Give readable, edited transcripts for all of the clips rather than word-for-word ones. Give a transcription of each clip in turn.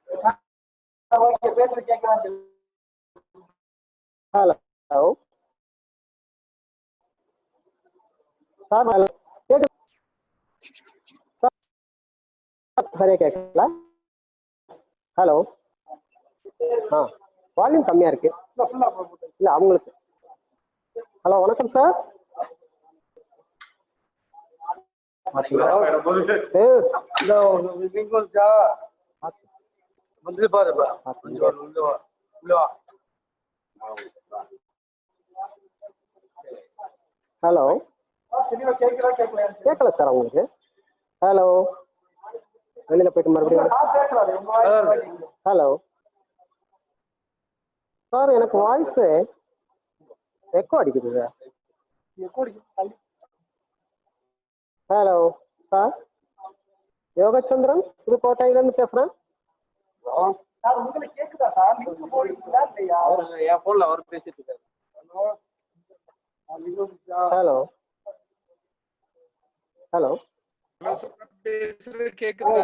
Hello hello हाँ volume कम्मिया இருக்கு இல்ல அவங்களுக்கு ஹலோ வணக்கம் சார் ஹலோ கேட்கல சார் உங்களுக்கு ஹலோ வெளியில போயிட்டு மறுபடியும் ஹலோ சார் எனக்கு வாய்ஸ் எக்கோ அடிக்குது சார் ஹலோ சார் யோகச்சந்திரன் புதுக்கோட்டையிலேருந்து பேசுகிறேன் சார் உங்களுக்கு கேட்குதா சார் லிங்க் போடுறீங்களா இல்லையா என் ஃபோனில் அவர் பேசிட்டு இருக்காரு ஹலோ ஹலோ கேக்குதா?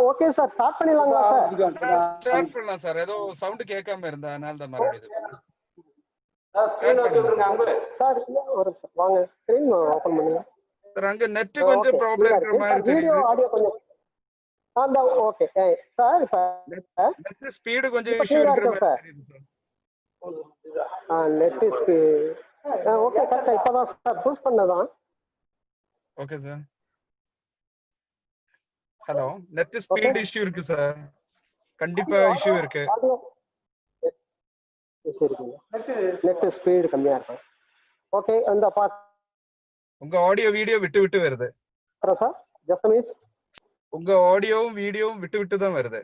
ஓகே சார் ஸ்டார்ட் பண்ணிடலாங்களா சார்? ஸ்டார்ட் பண்ணலாம் சார். ஏதோ சவுண்ட் கேட்காம இருந்தா அதனால தான் மறுபடியும் சார் ஒரு வாங்க ஸ்கிரீன் ஓபன் பண்ணுங்க சார். அங்க நெட் கொஞ்சம் ப்ராப்ளம் இருக்கிற மாதிரி தெரியுது. வீடியோ ஆடியோ கொஞ்சம் ஓகே சார் இப்ப நெட் ஸ்பீடு கொஞ்சம் இஷ்யூ இருக்கிற மாதிரி தெரியுது சார். நெட் ஸ்பீடு ஓகே கரெக்ட்டா இப்பதான் சார் சூஸ் பண்ணதான். Okay sir. Hello net speed issue இருக்கு சார். கண்டிப்பா இஷ்யூ இருக்கு. நெட் ஸ்பீடு கம்மியா இருக்கு. ஓகே அந்த பாட் உங்க ஆடியோ வீடியோ விட்டு விட்டு வருது சார். Just minute. உங்க ஆடியோவும் வீடியோவும் விட்டு விட்டு தான் வருது.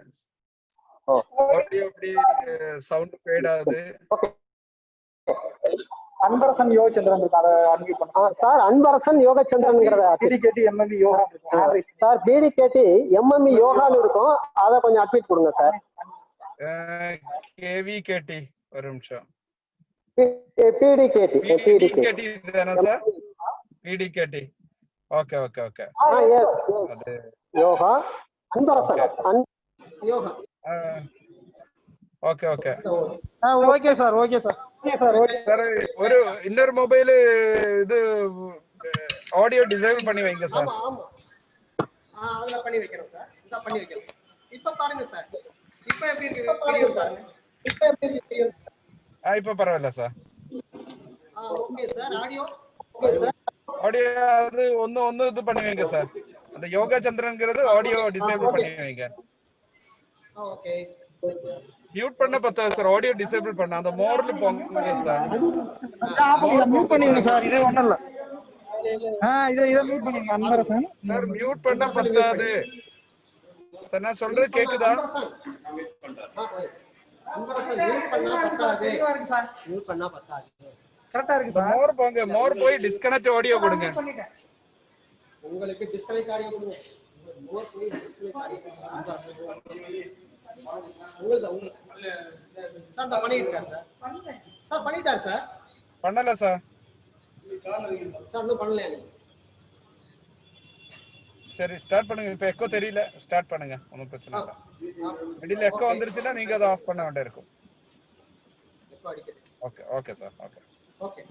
ஆடியோ அப்படியே சவுண்ட் ஃபேட் ஆகுது. Okay Anbarasan Yogachandran sir. அன்பரசன் யோகச்சந்திரன்ங்கறத பிடிகேடி எம்எம்இ யோகா சார். பிடிகேடி எம்எம்இ யோகான்னு இருக்கும். அத கொஞ்சம் அட்மிட் கொடுங்க சார். கேவிகேடி ஒரு நிமிஷம். பிடிகேடி தானே சார்? பிடிகேடி. Okay okay okay. எஸ் அது Yoga Anbarasan Yoga. Okay okay okay sir. Okay sir. Sir ஒரு இன்னொரு மொபைல் இது ஆடியோ டிசேபிள் பண்ணி வைங்க சார். ஆமா அதுல பண்ணி வைக்கிறோம் சார். இத பண்ணி வைக்கிறோம். இப்ப பாருங்க சார். இப்ப எப்படி இருக்கு வீடியோ சார்? இப்ப எப்படி இருக்கு? இப்ப பரவாயில்ல sir. Okay sir. Audio audio அது ஒன்னு இது பண்ணி வைங்க சார். அந்த யோகா சந்திரன்ங்கிறது ஆடியோ டிசேபிள் பண்ணி வைங்க. ஓகே. மியூட் பண்ண பத்தா சார். ஆடியோ டிசேபிள் பண்ண அந்த மோர்ல போங்க சார். மியூட் பண்ணிருங்க சார். இதே ஒண்ணு இல்ல. இத மியூட் பண்ணிருங்க அன்பரசன். சார் மியூட் பண்ண பத்தாது சார். நான் சொல்றது கேக்குதா? அன்பரசன் மியூட் பண்ணா பத்தாது. சார் மியூட் பண்ணா பத்தாது. கரெக்ட்டா இருக்கு சார். மோர் போங்க. மோர் போய் டிஸ்கனெக்ட் ஆடியோ கொடுங்க. உங்களுக்கு டிஸ்கனெக்ட் ஆடியோ கொடுங்க. மோர் போய் டிஸ்கனெக்ட் ஆடியோ உங்களுக்கு சார் நான் பண்ணிட்டார் சார். சார் பண்ணிட்டார் சார். பண்ணல சார். சார் இன்னும் பண்ணல. சரி ஸ்டார்ட் பண்ணுங்க. இப்ப எக்கோ தெரியல. ஸ்டார்ட் பண்ணுங்க. ஒன்றும் பிரச்சனை இல்லை. மிடில் எக்கோ வந்துருச்சுன்னா நீங்க அதை ஆஃப் பண்ண வேண்டிய இருக்கும். Okay okay sir. Okay okay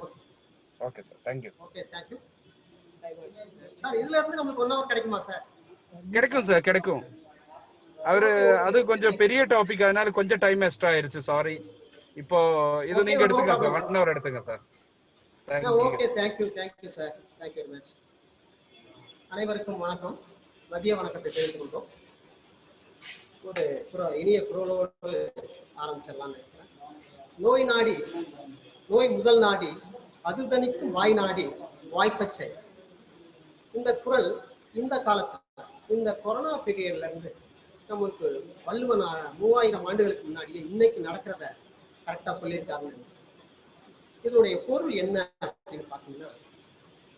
okay sir. Thank you. Okay thank you sir. இதுல இருந்து நமக்கு 1 ஹவர் கிடைக்குமா சார்? கிடைக்கும் சார் கிடைக்கும். அவரு அது கொஞ்சம் பெரிய டாபிக் அதனால கொஞ்சம் டைம் எக்ஸ்ட்ரா ஆயிருச்சு. சாரி. இப்போ இது நீங்க எடுத்துங்க சார். 1 ஹவர் எடுத்துங்க sir. Okay thank you sir. Thank you very much. அனைவருக்கும் வணக்கம். மதிய வணக்கத்தை தெரிவித்துக் கொள்கிறோம். ஒரு இனிய குரலோடு ஆரம்பிச்சிடலாம்னு நினைக்கிறேன். நோய் நாடி நோய் முதல் நாடி அது தணிக்கும் வாய் நாடி வாய்ப்பச்சை. இந்த குரல் இந்த காலத்துல இந்த கொரோனா பீரியட்ல இருந்து நமக்கு வள்ளுவன் 3000 ஆண்டுகளுக்கு முன்னாடியே இன்னைக்கு நடக்கிறத கரெக்டா சொல்லியிருக்காங்க. இதனுடைய பொருள் என்ன அப்படின்னு பாத்தீங்கன்னா,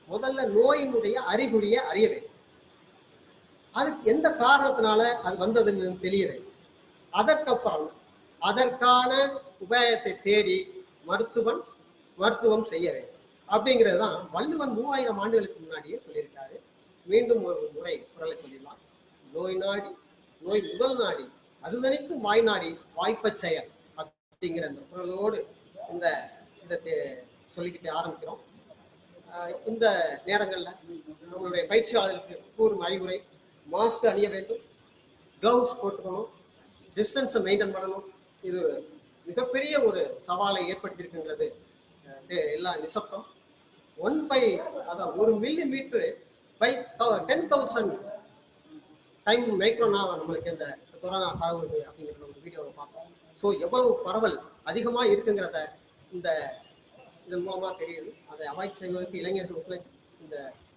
முதல்ல நோயினுடைய அறிகுறியை அறிய வேண்டும். அதுக்கு எந்த காரணத்தினால அது வந்ததுன்னு தெரியற அதற்கப்புறம் அதற்கான உபாயத்தை தேடி மருத்துவம் செய்ய வேண்டும். அப்படிங்கிறது தான் வள்ளுவன் 3000 ஆண்டுகளுக்கு முன்னாடியே சொல்லியிருக்காரு. மீண்டும் ஒரு முறை குரலை சொல்லிடலாம். நோய் நாடி நோய் முதல் நாடி அதுதனிக்கும் வாய் நாடி வாய்ப்பச் செயல் அப்படிங்கிற அந்த குரலோடு இந்த இதை சொல்லிக்கிட்டு ஆரம்பிக்கிறோம். இந்த நேரங்கள்ல நம்மளுடைய பயிற்சியாளர்களுக்கு கூறும் அறிவுரை: மாஸ்க் அணிய வேண்டும், கிளவுஸ் போட்டுக்கணும், டிஸ்டன்ஸை மெயின்டைன் பண்ணணும். இது மிகப்பெரிய ஒரு சவாலை ஏற்படுத்தியிருக்கின்றது. எல்லா நிசப்தம் 1 மில்லிமீட்டர் பை 10,000 டைம் மைக்ரோனா நம்மளுக்கு இந்த கொரோனா பரவுது அப்படிங்கிற ஒரு வீடியோவை பார்ப்போம். ஸோ எவ்வளவு பரவல் அதிகமாக இருக்குங்கிறத இதன் மூலமா தெரியுது. அதை அவாய்ட் செய்வதற்கு இளைஞர்கள் ஒத்துழைச்சு இந்த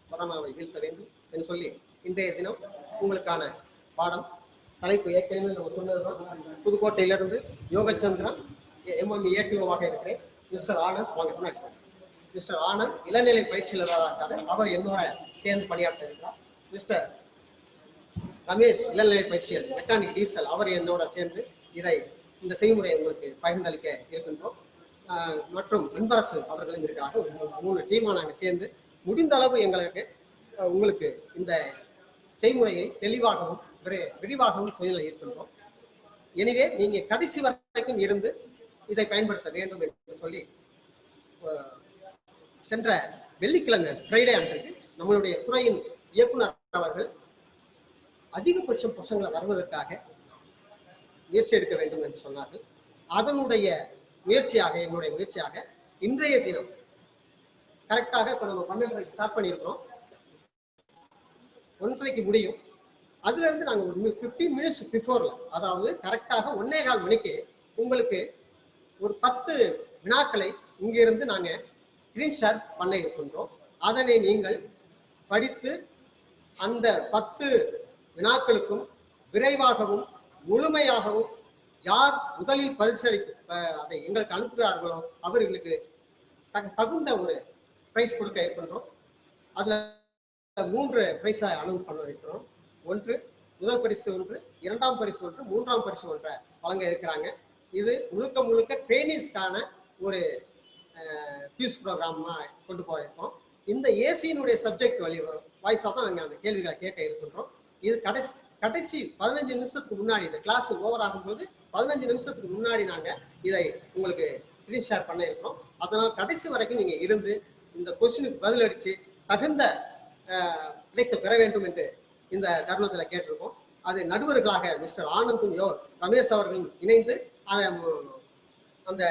கொரோனாவை வீழ்த்த வேண்டும் என்று சொல்லி இன்றைய தினம் உங்களுக்கான பாடம் தலைப்பு ஏற்கனவே நம்ம சொன்னதுதான். புதுக்கோட்டையிலிருந்து யோகச்சந்திரன் MMEATO-வாக இருக்கிறேன். மிஸ்டர் ஆனந்த் வாங்க. மிஸ்டர் ஆனந்த் இளநிலை பயிற்சியாளராக இருக்காரு. அவர் என்னோட சேர்ந்து பணியாற்ற இருக்கிறார். மிஸ்டர் ரமேஷ் இளநிலை பயிற்சியாளர் மெக்கானிக் டீசல், அவர் என்னோட சேர்ந்து இந்த செய்முறையை உங்களுக்கு பகிர்ந்தளிக்க இருக்கின்றோம். மற்றும் அன்பரசு அவர்களும் இருக்கிறார்கள். ஒரு 3 டீமா நாங்கள் சேர்ந்து முடிந்த அளவு உங்களுக்கு இந்த செய்முறையை தெளிவாகவும் விரிவாகவும் சொல்ல இருக்கின்றோம். எனவே நீங்க கடைசி வரைக்கும் இருந்து இதை பயன்படுத்த வேண்டும் என்று சொல்லி சென்ற வெள்ளிக்கிழமை ஃப்ரைடே அன்றைக்கு நம்மளுடைய துறையின் இயக்குனர் அவர்கள் அதிகபட்சம் பசங்களை வருவதற்காக முயற்சி எடுக்க வேண்டும் என்று சொன்னார்கள். அதனுடைய எங்களுடைய முயற்சியாக இன்றைய தினம் கரெக்டாக இப்போ நம்ம 12:30 ஸ்டார்ட் பண்ணியிருக்கிறோம். 1:30 முடியும். அதுல இருந்து நாங்க ஒரு 15 மினிட்ஸ் பிஃபோர்ல, அதாவது கரெக்டாக 1:15 மணிக்கு உங்களுக்கு ஒரு 10 வினாக்களை இங்கிருந்து நாங்க ஸ்கிரீன் ஷேர் பண்ண இருக்கின்றோம். அதனை நீங்கள் படித்து அந்த 10 வினாக்களுக்கும் விரைவாகவும் முழுமையாகவும் யார் முதலில் பரிசளித்து அதை எங்களுக்கு அனுப்புகிறார்களோ அவர்களுக்கு தகுந்த ஒரு பிரைஸ் கொடுக்க இருக்கின்றோம். அதுல 3 பிரைஸை அனௌன்ஸ் பண்ண இருக்கிறோம். 1 முதல் பரிசு 1, 2ஆம் பரிசு 1, 3ஆம் பரிசு 1 வழங்க இருக்கிறாங்க. இது முழுக்க ட்ரெயினிஸ்க்கான ஒரு பியூஸ் ப்ரோக்ராமா கொண்டு போயிருக்கோம். இந்த ஏசியினுடைய சப்ஜெக்ட் வாய்ஸா தான் நாங்கள் அந்த கேள்விகளை கேட்க இருக்கின்றோம். இது கடைசி 15 நிமிஷத்துக்கு முன்னாடி, இந்த கிளாஸ் ஓவர் ஆகும்போது 15 நிமிஷத்துக்கு முன்னாடி நாங்க இதை உங்களுக்கு ஸ்கிரீன் ஷேர் பண்ண இருக்கிறோம். அதனால் கடைசி வரைக்கும் நீங்க இருந்து இந்த கொஸ்டினுக்கு பதிலளிச்சு தகுந்த பிரைஸை பெற வேண்டும் என்று இந்த தருணத்தில் கேட்டிருக்கோம். அது நடுவர்களாக மிஸ்டர் ஆனந்தும் ரமேஷ் அவர்களும் இணைந்து அந்த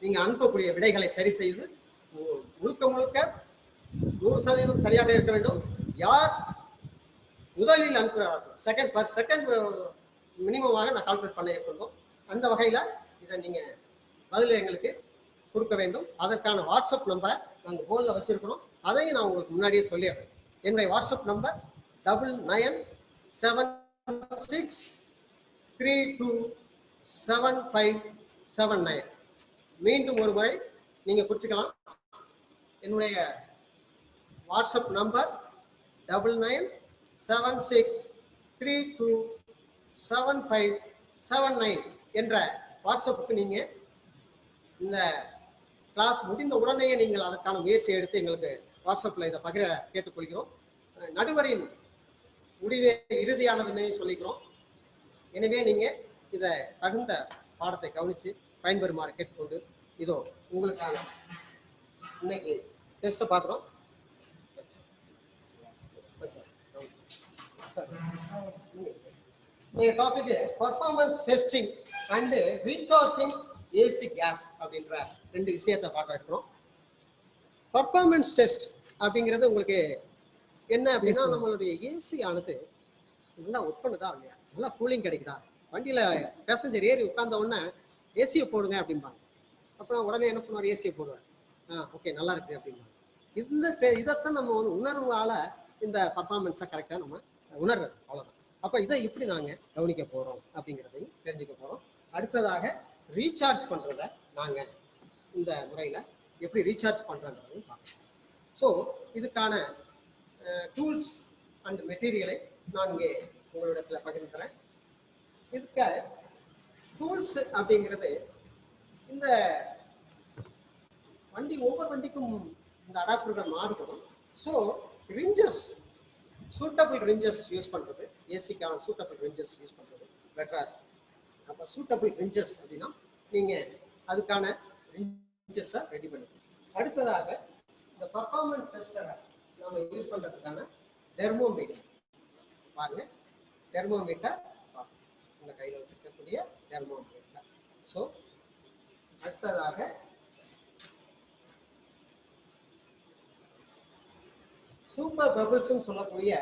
நீங்க அனுப்பக்கூடிய விடைகளை சரி செய்து முழுக்க 100% சரியாக இருக்க வேண்டும். யார் முதலில் அனுப்புகிறார்கள் செகண்ட் மினிமமாக நான் கால்குலேட் பண்ண இருக்கின்றோம். அந்த வகையில இதை நீங்க பதில் எங்களுக்கு கொடுக்க வேண்டும். அதற்கான வாட்ஸ்அப் நம்பரை நாங்கள் போன்ல வச்சிருக்கிறோம். அதையும் நான் உங்களுக்கு முன்னாடியே சொல்லிடுறேன். என்னுடைய வாட்ஸ்அப் நம்பர் 9976327579. மீண்டும் ஒரு முறை நீங்க குறிச்சுக்கலாம். என்னுடைய வாட்ஸ்அப் நம்பர் 9976327579 என்ற வாட்ஸ்அப்புக்கு நீங்க இந்த கிளாஸ் முடிந்த உடனேயே நீங்கள் அதற்கான முயற்சி எடுத்து எங்களுக்கு வாட்ஸ்அப்ல இதை பகிர கேட்டுக்கொள்கிறோம். நடுவரின் முடிவே இறுதியானதுன்னு சொல்லிக்கிறோம். எனவே நீங்க இதை தகுந்த பாடத்தை கவனிச்சு பயன்பெறுமாறு கேட்டுக்கொண்டு இதோ உங்களுக்கான இன்னைக்கு டெஸ்ட்டை பார்க்குறோம். Topic performance testing and recharging AC case அப்படின்ற 2 விஷயத்தை பார்க்க இருக்கிறோம். பர்ஃபார்மன்ஸ் டெஸ்ட் அப்படிங்கிறது உங்களுக்கு என்ன அப்படின்னா, நம்மளுடைய ஏசி ஆனது நல்லா ஒர்க் பண்ணுதா இல்லையா, நல்லா கூலிங் கிடைக்குதா, வண்டியில பேசஞ்சர் ஏறி உட்கார்ந்த உடனே ஏசியை போடுங்க அப்படிம்பாங்க. அப்புறம் உடனே என்ன பண்ணுவார், ஏசியை போடுவார். ஓகே நல்லா இருக்கு அப்படிம்பாங்க. இதைத்தான் நம்ம உணர்வால இந்த பர்ஃபார்மன்ஸை கரெக்டா நம்ம உணர்றது, அவ்வளவுதான். அப்ப இதை இப்படி நாங்க கவனிக்க போறோம் அப்படிங்கிறதையும் தெரிஞ்சுக்க போறோம். அடுத்ததாக ரீசார்ஜ் பண்றத நாங்க இந்த முறையில எப்படி ரீசார்ஜ் பண்றதையும் பார்க்கணும். ஸோ இதுக்கான டூல்ஸ் அண்ட் மெட்டீரியலை நான் இங்கே உங்களிடத்துல பகிர்ந்துறேன். இதுக்கு டூல்ஸ் அப்படிங்கிறது இந்த வண்டி ஒவ்வொரு வண்டிக்கும் இந்த அடாப்டர்கள் மாறுபடும். So wrenches suitable wrenches use பண்றது, ஏசிக்கான சூட்டபிள் ரிஞ்சஸ் யூஸ் பண்றது பெட்டரா இருக்கும். அப்ப சூட்டபிள் ரிஞ்சஸ் அப்படின்னா நீங்க அதுக்கான ரிஞ்சஸை ரெடி பண்ணுங்க. அடுத்ததாக இந்த பர்ஃபார்மன்ஸ் டெஸ்டரை நம்ம யூஸ் பண்றதுக்கான தெர்மோமீட்டர் பாருங்க. தெர்மோமீட்டர் இந்த கையில் வச்சிருக்கக்கூடிய தெர்மோமீட்டர். ஸோ அடுத்ததாக சூப்பர் பபிள்ஸ் சொல்லக்கூடிய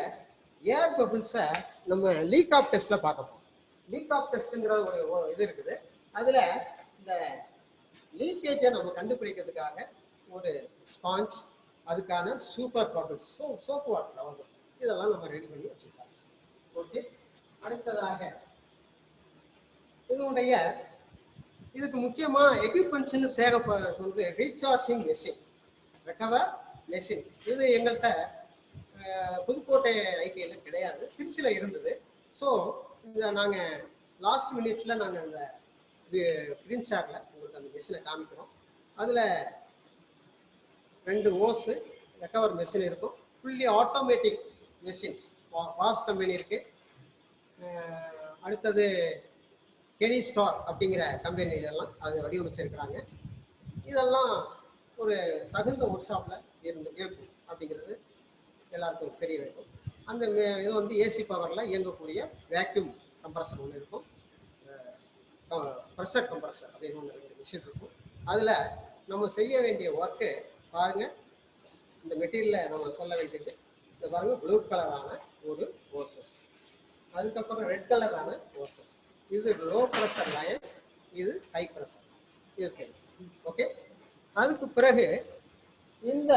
ஏர் பபிள்ஸை நம்ம லீக் ஆஃப் டெஸ்ட்ல பார்க்க போறோம். லீக் ஆஃப் டெஸ்ட்ங்கிற ஒரு இது இருக்குது. அதுல இந்த லீக்கேஜை நம்ம கண்டுபிடிக்கிறதுக்காக ஒரு ஸ்பாஞ்ச், அதுக்கான சூப்பர் பபிள்ஸ், சோப்பு வாட்டர் அவ்வளோ இதெல்லாம் நம்ம ரெடி பண்ணி வச்சிருக்கோம். ஓகே. அடுத்ததாக இதனுடைய இதுக்கு முக்கியமா எக்யூப்மெண்ட்ஸ்னு வந்து ரீசார்ஜிங் மெஷின், ரெக்கவர் மெஷின். இது எங்கள்கிட்ட புதுக்கோட்டை ஐடிஐல கிடையாது, திருச்சியில இருந்தது. ஸோ இதை நாங்கள் லாஸ்ட் மினிட்ஸ்ல நாங்கள் அந்த கிரீன் ஷாட்ல உங்களுக்கு அந்த மெஷினை காமிக்கிறோம். அதில் 2 ஓஸ் ரெக்கவர் மெஷின் இருக்கும். Fully automatic machines, was company இருக்கு. அடுத்தது கெனி ஸ்டார் அப்படிங்கிற கம்பெனிலாம் அது வடிவமைச்சிருக்கிறாங்க. இதெல்லாம் ஒரு தகுந்த ஒர்க் ஷாப்ல இருக்கும் அப்படிங்கிறது எல்லாருக்கும் தெரிய வேண்டும். அந்த இது வந்து ஏசி பவர்ல இயங்கக்கூடிய வேக்யூம் கம்ப்ரஸர் ஒன்று இருக்கும், ப்ரெஷர் கம்ப்ரஸர் அப்படின்னு ஒன்று மிஷின் இருக்கும். அதுல நம்ம செய்ய வேண்டிய ஒர்க்கு பாருங்க. இந்த மெட்டீரியல்ல நம்ம சொல்ல வேண்டியது இந்த பாருங்க, ப்ளூ கலரான ஒரு ஓசஸ், அதுக்கப்புறம் ரெட் கலரான ஓசஸ். இது லோ ப்ரெஷர் லைன், இது ஹை ப்ரெஷர் இருக்கு. ஓகே. அதுக்கு பிறகு இந்த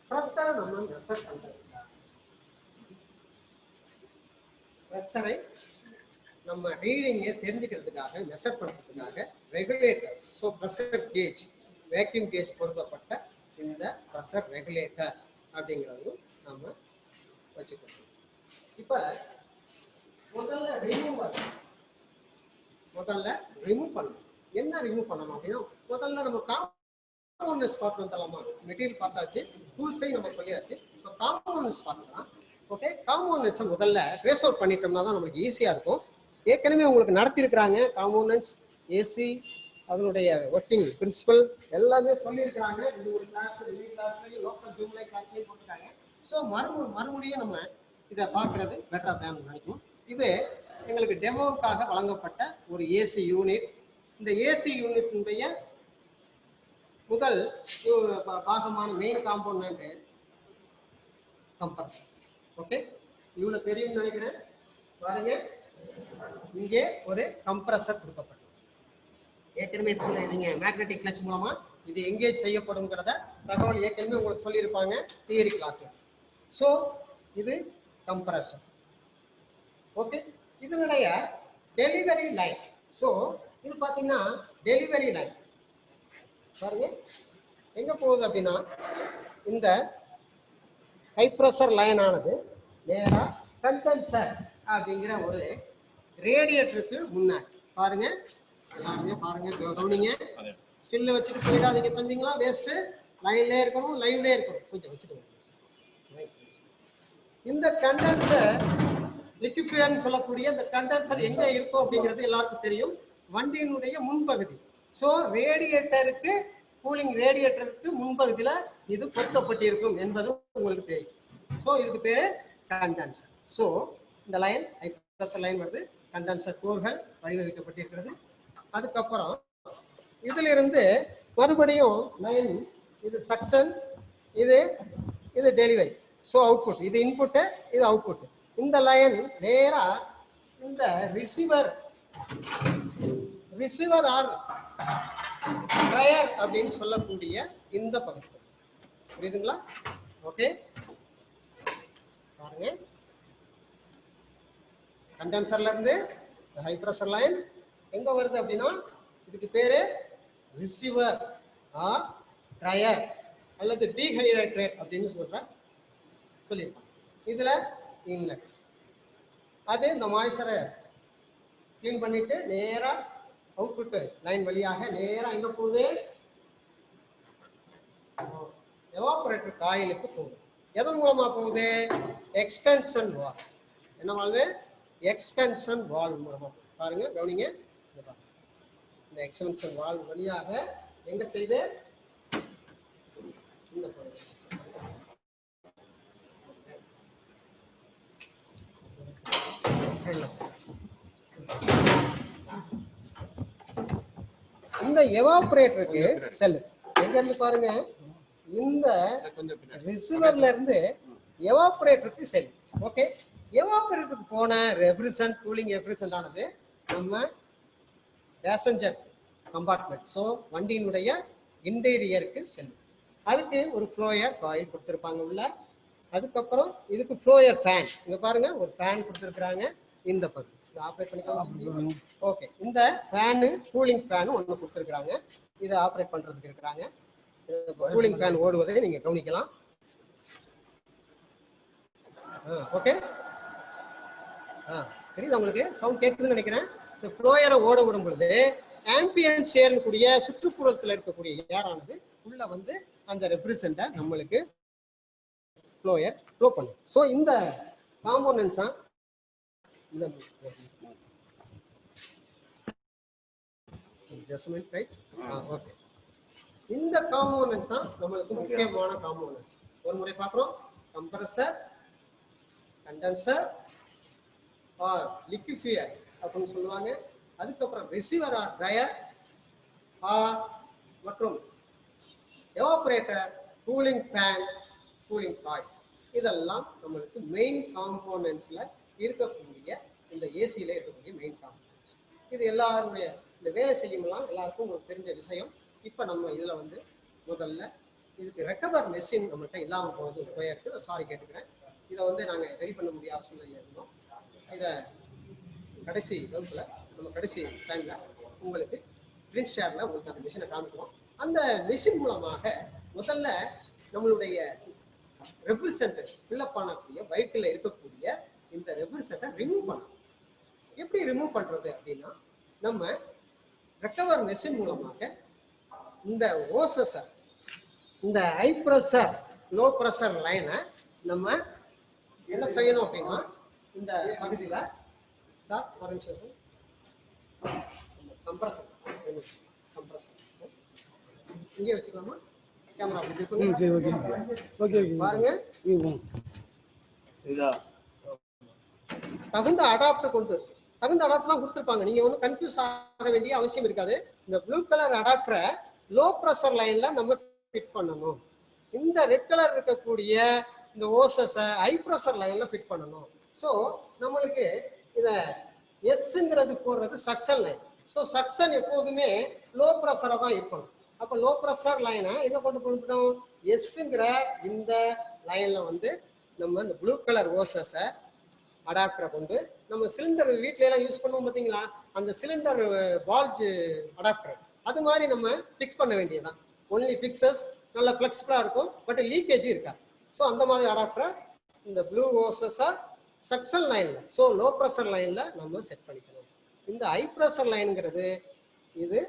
ப்ரெஷரை நம்ம மெஷர் பண்றதுக்காக, ப்ரெஷரை நம்ம ரீடிங்கை தெரிஞ்சுக்கிறதுக்காக, மெஷர் பண்றதுக்காக regulators, so pressure gauge, vacuum gauge பொருத்தப்பட்ட இந்த ப்ரெஷர் ரெகுலேட்டர்ஸ் அப்படிங்கிறதையும் நம்ம வச்சுக்கணும். இப்போ முதல்ல ரிமூவ் பண்ணணும். என்ன ரிமூவ் பண்ணணும் அப்படின்னா, முதல்ல நம்ம காம்போனன்ட்ஸ் பார்த்து வந்துடலாமா? மெட்டீரியல் பார்த்தாச்சு, டூல்ஸையும் நம்ம சொல்லியாச்சு. இப்போ காம்போனன்ட்ஸ் பார்த்துக்கலாம். ஓகே. காம்போனன்ட்ஸை முதல்ல ட்ரேஸ் அவுட் பண்ணிட்டோம்னா தான் நமக்கு ஈஸியாக இருக்கும். ஏற்கனவே உங்களுக்கு நடத்தியிருக்கிறாங்க காம்போனன்ட்ஸ், ஏசி அதனுடைய ஒர்க்கிங் பிரின்சிபல் எல்லாமே சொல்லியிருக்கிறாங்க. இது ஒரு கிளாஸ், லோக்கல் ஜூம்லை கிளாஸ்லேயும் போட்டுருக்காங்க. ஸோ மறுபடியும் நம்ம இதை பார்க்கறது பெட்டராக தான் நினைக்கும். இது எங்களுக்கு டெமோவுக்காக வழங்கப்பட்ட ஒரு ஏசி யூனிட். இந்த ஏசி யூனிட்டினுடைய முதல் பாகமான மெயின் காம்போனன்ட் கம்ப்ரஸர். ஓகே. இவ்வளவு தெரியும்னு நினைக்கிறேன். பாருங்க, இங்கே ஒரு கம்ப்ரஸர் கொடுக்கப்பட்டது. ஏற்கனவே நீங்க மேக்னெட்டிக் கிளட்ச் மூலமா இது எங்கேஜ் செய்யப்படும்ங்கிறத தகவல் ஏற்கனவே உங்களுக்கு சொல்லியிருப்பாங்க தியரி கிளாஸ்ல. ஸோ இது கம்ப்ரஸர். ஓகே. இதனுடைய டெலிவரி லைன். ஸோ இது பார்த்தீங்கன்னா டெலிவரி லைன் பாருங்க எங்க போகுது அப்படின்னா, இந்த ஹை ப்ரெஷர் லைன் ஆனது நேரா கண்டென்சர் அப்படிங்கிற ஒரு ரேடியேட்டருக்கு முன்னாடி பாருங்க. எல்லாருமே பாருங்க, கவனிங்க. ஸ்டில்ல வச்சுட்டு போயிடாதீங்க தம்பிங்களா, வேஸ்ட். லைன்லேயே இருக்கணும், லைவ்லேயே இருக்கணும். கொஞ்சம் வச்சுக்கோங்க. இந்த கண்டென்சர் லிக்விஃபையர்னு சொல்லக்கூடிய இந்த கண்டென்சர் எங்க இருக்கும் அப்படிங்கிறது எல்லாருக்கும் தெரியும். வண்டியினுடைய முன்பகுதி. ஸோ ரேடியேட்டருக்கு, கூலிங் ரேடியேட்டருக்கு முன்பகுதியில இது பொருத்தப்பட்டிருக்கும் என்பது உங்களுக்கு தெரியும். ஸோ இதுக்கு பேரு கண்டென்சர். ஸோ இந்த லைன் ஹை ப்ரெஷர் லைன் வருது, கண்டென்சர் கோர்கள் வடிவமைக்கப்பட்டிருக்கிறது. அதுக்கப்புறம் இதுல இருந்து மறுபடியும் லைன், இது சக்ஷன், இது டெலிவரி. ஸோ அவுட்புட், இது இன்புட்டு, இது அவுட்புட். இந்த லைன் நேரா இந்த ரிசீவர் ஆர் ட்ரையர் அப்படின்னு சொல்லக்கூடிய இந்த பகுதி. புரியுதுங்களா? ஓகே. பாருங்க, கண்டென்சர்ல இருந்து ஹை பிரஷர் லைன் எங்க வருது அப்படின்னா, இதுக்கு பேரு ரிசீவர் ஆர் ட்ரையர் அல்லது டீஹைட்ரேட் அப்படின்னு சொல்லியிருப்பாங்க. இதுல இன்லெட், அது இந்த மாய்ச்சரை கிளீன் பண்ணிட்டு நேரா அவுட்புட் லைன் வழியாக நேரா எங்க போகுது, எவாபரேட்டர் காயிலுக்கு போகுது. எதன் மூலமா போகுது? எக்ஸ்பென்ஷன் வால். என்ன வால்வு? எக்ஸ்பென்ஷன் வால் மூலமா. பாருங்க, கவனிங்க. இந்த எக்ஸ்பென்ஷன் வால் வழியாக எங்க செய்து இந்த இந்த எவாபரேட்டருக்கு செல் எங்க இருந்து பாருங்க, இந்த ரிசீவர்ல இருந்து எவாபரேட்டருக்கு செல். ஓகே, எவாபரேட்டருக்கு போன ரெப்ரிசன்ட் கூலிங் ரெப்ரிசன்ட் ஆனது நம்ம பேசஞ்சர் கம்பார்ட்மெண்ட், ஸோ வண்டியினுடைய இன்டீரியருக்கு செல்லும். அதுக்கு ஒரு ஃப்ளோயர் காயில் கொடுத்துருப்பாங்க உள்ள. அதுக்கப்புறம் இதுக்கு ஃப்ளோயர் ஃபேன், இங்க பாருங்க ஒரு ஃபேன் கொடுத்துருக்காங்க இந்த பகுதி. ஆப்ரேட் பண்ணிக்கலாம். ஓகே, இந்த ஃபேனு கூலிங் ஃபேன் ஒன்று கொடுத்துருக்காங்க, இதை ஆப்ரேட் பண்றதுக்கு இருக்கிறாங்க. கூலிங் ஃபேன் ஓடுவதை நீங்க கவனிக்கலாம். ஓகே, தெரியுது உங்களுக்கு? சவுண்ட் கேட்குதுன்னு நினைக்கிறேன். இந்த ஃப்ளோயரை ஓட விடும் பொழுது ஆம்பியன்ட் ஷேர்னு கூடிய சுற்றுப்புறத்தில் இருக்கக்கூடிய ஏரானது உள்ள வந்து அந்த ரெப்ரிசென்ட்டை நம்மளுக்கு ஃப்ளோயர் ஃப்ளோ பண்ணும். ஸோ இந்த காம்போனன்ட்ஸ் தான் இந்த adjustment, right? ஓகே, இந்த காம்போனன்ட்ஸ் தான் நம்மளுக்கு முக்கியமான காம்போனன்ட்ஸ். ஒரு முறை பார்க்குறோம். கம்ப்ரஸர், கண்டென்சர் ஆர் லிக்விஃபையர் அப்படின்னு சொல்லுவாங்க. அதுக்கப்புறம் ரிசீவர் ஆர் ட்ரையர் மற்றும் evaporator, cooling fan, cooling coil, இதெல்லாம் நம்மளுக்கு மெயின் காம்போனன்ட்ஸ்ல இருக்கக்கூடிய இந்த ஏசியில இருக்கக்கூடிய மெயின் காம்போனன்ட். இது எல்லாருடைய இந்த வேலை செய்யும்லாம் எல்லாருக்கும் உங்களுக்கு தெரிஞ்ச விஷயம். இப்போ நம்ம இதுல வந்து முதல்ல இதுக்கு ரெக்கவர் மெஷின் நம்மகிட்ட இல்லாம போனது போயிருக்கு, சாரி கேட்டுக்கிறேன். இதை வந்து நாங்கள் ரெடி பண்ண முடியாத சூழ்நிலை இருந்தோம். இதை கடைசி வகுப்புல நம்ம கடைசி டைம்ல உங்களுக்கு பிரிண்ட் ஷேர்ல உங்களுக்கு அந்த மிஷினை காமிக்கிறோம். அந்த மிஷின் மூலமாக முதல்ல நம்மளுடைய ரெப்ரிசென்ட் ஃபில்அப் பண்ணக்கூடிய பைக்கில் இருக்கக்கூடிய இந்த ரெப்ரிசென்ட்டை ரிமூவ் பண்ணணும். எப்படி ரிமூவ் பண்றது அப்படின்னா, நம்ம ரெக்கவர் மெஷின் மூலமாக இந்த ஓசஸை, இந்த ஹை ப்ரெஷர் லோ ப்ரெஷர் லைனை நம்ம என்ன செய்யணும் அப்படின்னா, இந்த பகுதியில் சார் ஒரு நிமிஷம் சார், கம்ப்ரஸர் இங்கே வச்சுக்கலாமா? கேமரா பாருங்க. தகுந்த அடாப்டர் கொண்டு தகுந்த அடாப்டர் தான் கொடுத்துருப்பாங்க. நீங்க ஒன்றும் கன்ஃபியூஸ் ஆக வேண்டிய அவசியம் இருக்காது. இந்த ப்ளூ கலர் அடாப்டரை லோ ப்ரெஷர் லைன்ல நம்ம ஃபிட் பண்ணணும். இந்த ரெட் கலர் இருக்கக்கூடிய இந்த ஓசஸை ஹை ப்ரெஷர் லைன்ல ஃபிட் பண்ணணும். ஸோ நம்மளுக்கு இத எஸ்ங்கிறது போடுறது சக்சன் லைன். ஸோ சக்சன் எப்போதுமே லோ ப்ரெஷரா தான் இருக்கணும். அப்போ லோ ப்ரெஷர் லைனை எங்க கொண்டு போகணும்? எஸ்ங்கிற இந்த லைன்ல வந்து நம்ம இந்த ப்ளூ கலர் ஓசஸை அடாப்டரை கொண்டு நம்ம சிலிண்டர் வீட்ல எல்லாம் யூஸ் பண்ணுவோம் பார்த்தீங்களா, அந்த சிலிண்டர் வால்ஜ் அடாப்டர் அது மாதிரி நம்ம ஃபிக்ஸ் பண்ண வேண்டியதுதான். ஒன்லி ஃபிக்ஸஸ் நல்ல ஃபிளெக்சிபிளா இருக்கும், பட் லீக்கேஜ் இருக்காது. ஸோ அந்த மாதிரி அடாப்டரை இந்த ப்ளூ ஓசஸா சக்சன் லைன்ல, ஸோ லோ ப்ரெஷர் லைன்ல நம்ம செட் பண்ணிக்கணும். இந்த ஹை ப்ரெஷர் லைனுங்கிறது இது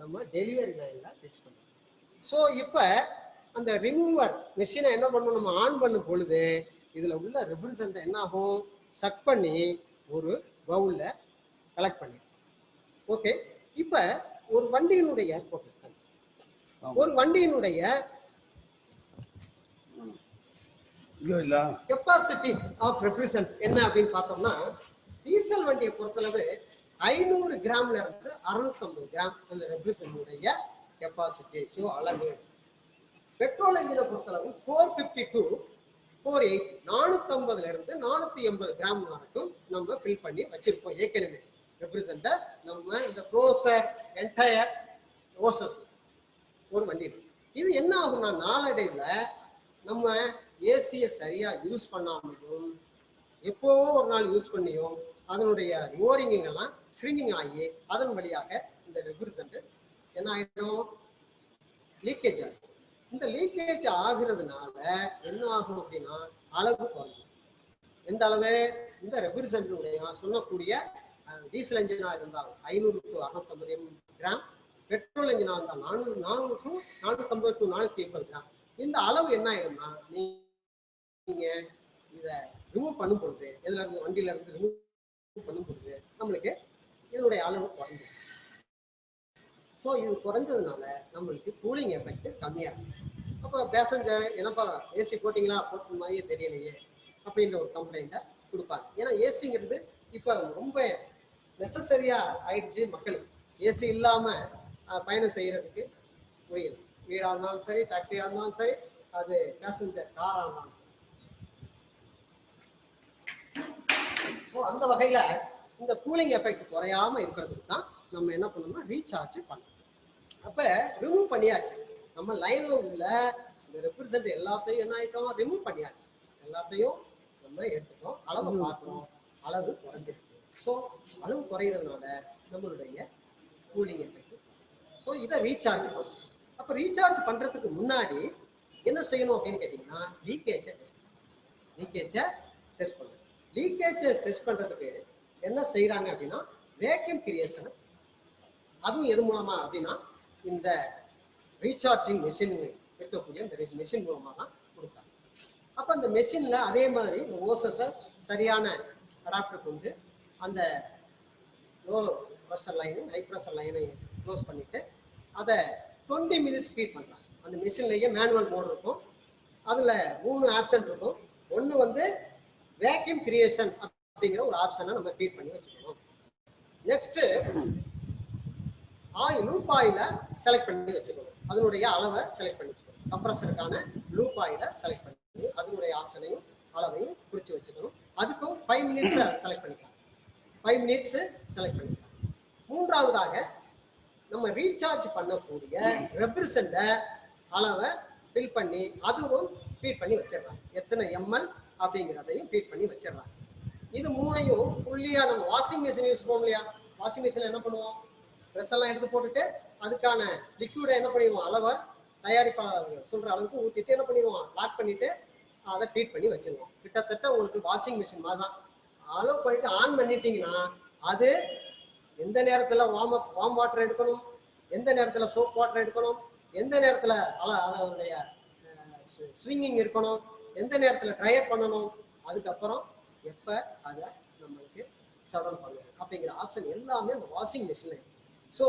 நம்ம டெலிவரி லைன்ல ஃபிக்ஸ் பண்ணணும். ஸோ இப்போ அந்த ரிமூவர் மிஷினை என்ன பண்ணணும், நம்ம ஆன் பண்ணும் பொழுது இதுல உள்ள ரெப்ரிசென்ட் என்ன ஆகும், சக் பண்ணி ஒரு பவுல்ல கலெக்ட் பண்ணி. ஓகே, இப்போ ஒரு வண்டியினுடைய கெப்பாசிட்டிஸ் ஆஃப் ரெப்ரிசென்ட் என்ன அப்படின்னு பார்த்தோம்னா, டீசல் வண்டியை பொறுத்தளவு 500 கிராம்ல இருந்து 650 கிராம் அந்த ரெப்ரிசென்ட் கெப்பாசிட்டி, ஸோ அளவு. பெட்ரோல் இன்ஜினை பொறுத்தளவு 450 to 480 450 இருந்து 480 கிராம் வரைக்கும் நம்ம ஃபில் பண்ணி வச்சிருப்போம். ஏற்கனவே ரெப்ரிசென்ட்டை நம்ம இந்த க்ளோசர் என்டையர் ஓசஸ் ஒரு வண்டி. இது என்ன ஆகும்னா, நாளடைவுல நம்ம ஏசியை சரியா யூஸ் பண்ணாமையும் எப்போவோ ஒரு நாள் யூஸ் பண்ணியும் அதனுடைய ஓரிங் எல்லாம் ஸ்ரிங்கிங் ஆகி அதன் வழியாக இந்த ரெப்ரிசென்ட் என்ன ஆயிடும், லீக்கேஜ் ஆகும். இந்த லீக்கேஜ் ஆகுறதுனால என்ன ஆகும் அப்படின்னா, அளவு குறைஞ்சிடும். எந்த அளவு? இந்த ரெப்ரிசென்டினுடைய சொல்லக்கூடிய டீசல் என்ஜினா இருந்தால் 500 to 650 கிராம், பெட்ரோல் என்ஜினா இருந்தால் 400 to 450 to 480 கிராம். இந்த அளவு என்ன ஆயிடும்னா, நீ நீங்க இதை ரிமூவ் பண்ணும் பொழுது, எதுல இருந்து வண்டியில இருந்து ரிமூவ் பண்ணும் பொழுது நம்மளுக்கு இதனுடைய அளவு குறைஞ்சிடும். ஸோ இது குறைஞ்சதுனால நம்மளுக்கு கூலிங் எஃபெக்ட் கம்மியா இருக்கும். அப்போ பேசஞ்சர் என்னப்பா ஏசி போட்டிங்களா, போட்ட மாதிரியே தெரியலையே அப்படின்ற ஒரு கம்ப்ளைண்ட்டை கொடுப்பாங்க. ஏன்னா ஏசிங்கிறது இப்போ ரொம்ப நெசசரியா ஆயிடுச்சு மக்களுக்கு. ஏசி இல்லாம பயணம் செய்யறதுக்கு முடியல. வீடா இருந்தாலும் சரி, ஃபேக்டரியா இருந்தாலும் சரி, அது பேசஞ்சர் காரா இருந்தாலும் சரி. ஸோ அந்த வகையில இந்த கூலிங் எஃபெக்ட் குறையாம இருக்கிறதுக்கு தான் நம்ம என்ன பண்ணணும்னா ரீசார்ஜ் பண்ணணும். அப்ப ரிமூவ் பண்ணியாச்சு, நம்ம லைன்ல உள்ள இந்த ரெப்ரசன்ட் எல்லாத்தையும் என்ன ஆயிட்டோம், ரிமூவ் பண்ணியாச்சு. எல்லாத்தையும் நம்ம எடுத்துட்டோம், அளவை பார்க்கிறோம், அளவு குறைஞ்சிருக்கு. ஸோ அளவு குறையிறதுனால நம்மளுடைய கூலிங் எஃபெக்ட். ஸோ இதை ரீசார்ஜ் பண்ணணும். அப்ப ரீசார்ஜ் பண்றதுக்கு முன்னாடி என்ன செய்யணும் அப்படின்னு கேட்டீங்கன்னா, லீக்கேஜை டெஸ்ட் பண்ணணும். லீக்கேஜை டெஸ்ட் பண்றதுக்கு என்ன செய்யறாங்க அப்படின்னா, வேக்யூம் கிரியேஷன். அதுவும் எது மூலமா அப்படின்னா, இந்த ரீசார்ஜிங் மெஷின் இருக்கக்கூடிய இந்த மெஷின் மூலமா தான் கொடுப்பாங்க. அப்ப அந்த மெஷின்ல அதே மாதிரி இந்த ஓசஸை சரியான அடாப்டர் கொண்டு அந்த low pressure line high pressure லைனை க்ளோஸ் பண்ணிட்டு அதை 20 மினிட்ஸ் ஃபீட் பண்ணலாம். அந்த மெஷின்லேயே மேனுவல் மோட் இருக்கும். அதுல 3 ஆப்ஷன் இருக்கும். ஒன்று வந்து வேக்யூம் கிரியேஷன் அப்படிங்கிற ஒரு ஆப்ஷனை நம்ம ஃபீட் பண்ணி வச்சுக்கணும். நெக்ஸ்ட் லூப் ஆயில செலக்ட் பண்ணி வச்சுக்கணும். அதனுடைய அளவை செலக்ட் பண்ணி வச்சுக்கணும். கம்ப்ரஸருக்கான லூப் ஆயில செலக்ட் பண்ணி அதனுடைய ஆப்ஷனையும் அளவையும் குறிச்சு வச்சுக்கணும். அதுக்கும் 5 மினிட்ஸ் செலக்ட் பண்ணிக்கலாம். 5 மினிட்ஸ் செலக்ட் பண்ணிக்கலாம். மூன்றாவதாக நம்ம ரீசார்ஜ் பண்ணக்கூடிய ரெப்ரசன்ட அளவை ஃபில் பண்ணி அதுவும் ஃபீட் பண்ணி வச்சிடறாங்க. எத்தனை எம்எல் அப்படிங்கிறதையும் ஃபீட் பண்ணி வச்சிடறாங்க. இது மூணையும் புள்ளியா நம்ம வாஷிங் மிஷின் யூஸ் பண்ணுவோம் இல்லையா, வாஷிங் மிஷின்ல என்ன பண்ணுவோம், ட்ரெஸ் எல்லாம் எடுத்து போட்டுட்டு அதுக்கான லிக்விடை என்ன பண்ணிடுவோம், அளவை தயாரிப்பாளர் சொல்ற அளவுக்கு ஊத்திட்டு என்ன பண்ணிடுவோம், லாக் பண்ணிட்டு அதை ஃபீட் பண்ணி வச்சிருவோம். கிட்டத்தட்ட உங்களுக்கு வாஷிங் மிஷின் மாதிரி தான். அளவு பண்ணிட்டு ஆன் பண்ணிட்டீங்கன்னா அது எந்த நேரத்துல வார்ம் வாட்டர் எடுக்கணும், எந்த நேரத்துல சோப் வாட்டர் எடுக்கணும், எந்த நேரத்துல அதனுடைய ஸ்விங்கிங் இருக்கணும், எந்த நேரத்துல ட்ரையர் பண்ணணும், அதுக்கப்புறம் எப்ப அதை நம்மளுக்கு ஷட் பண்ணணும் அப்படிங்கிற ஆப்ஷன் எல்லாமே அந்த வாஷிங் மிஷின்ல இருக்கு. ஸோ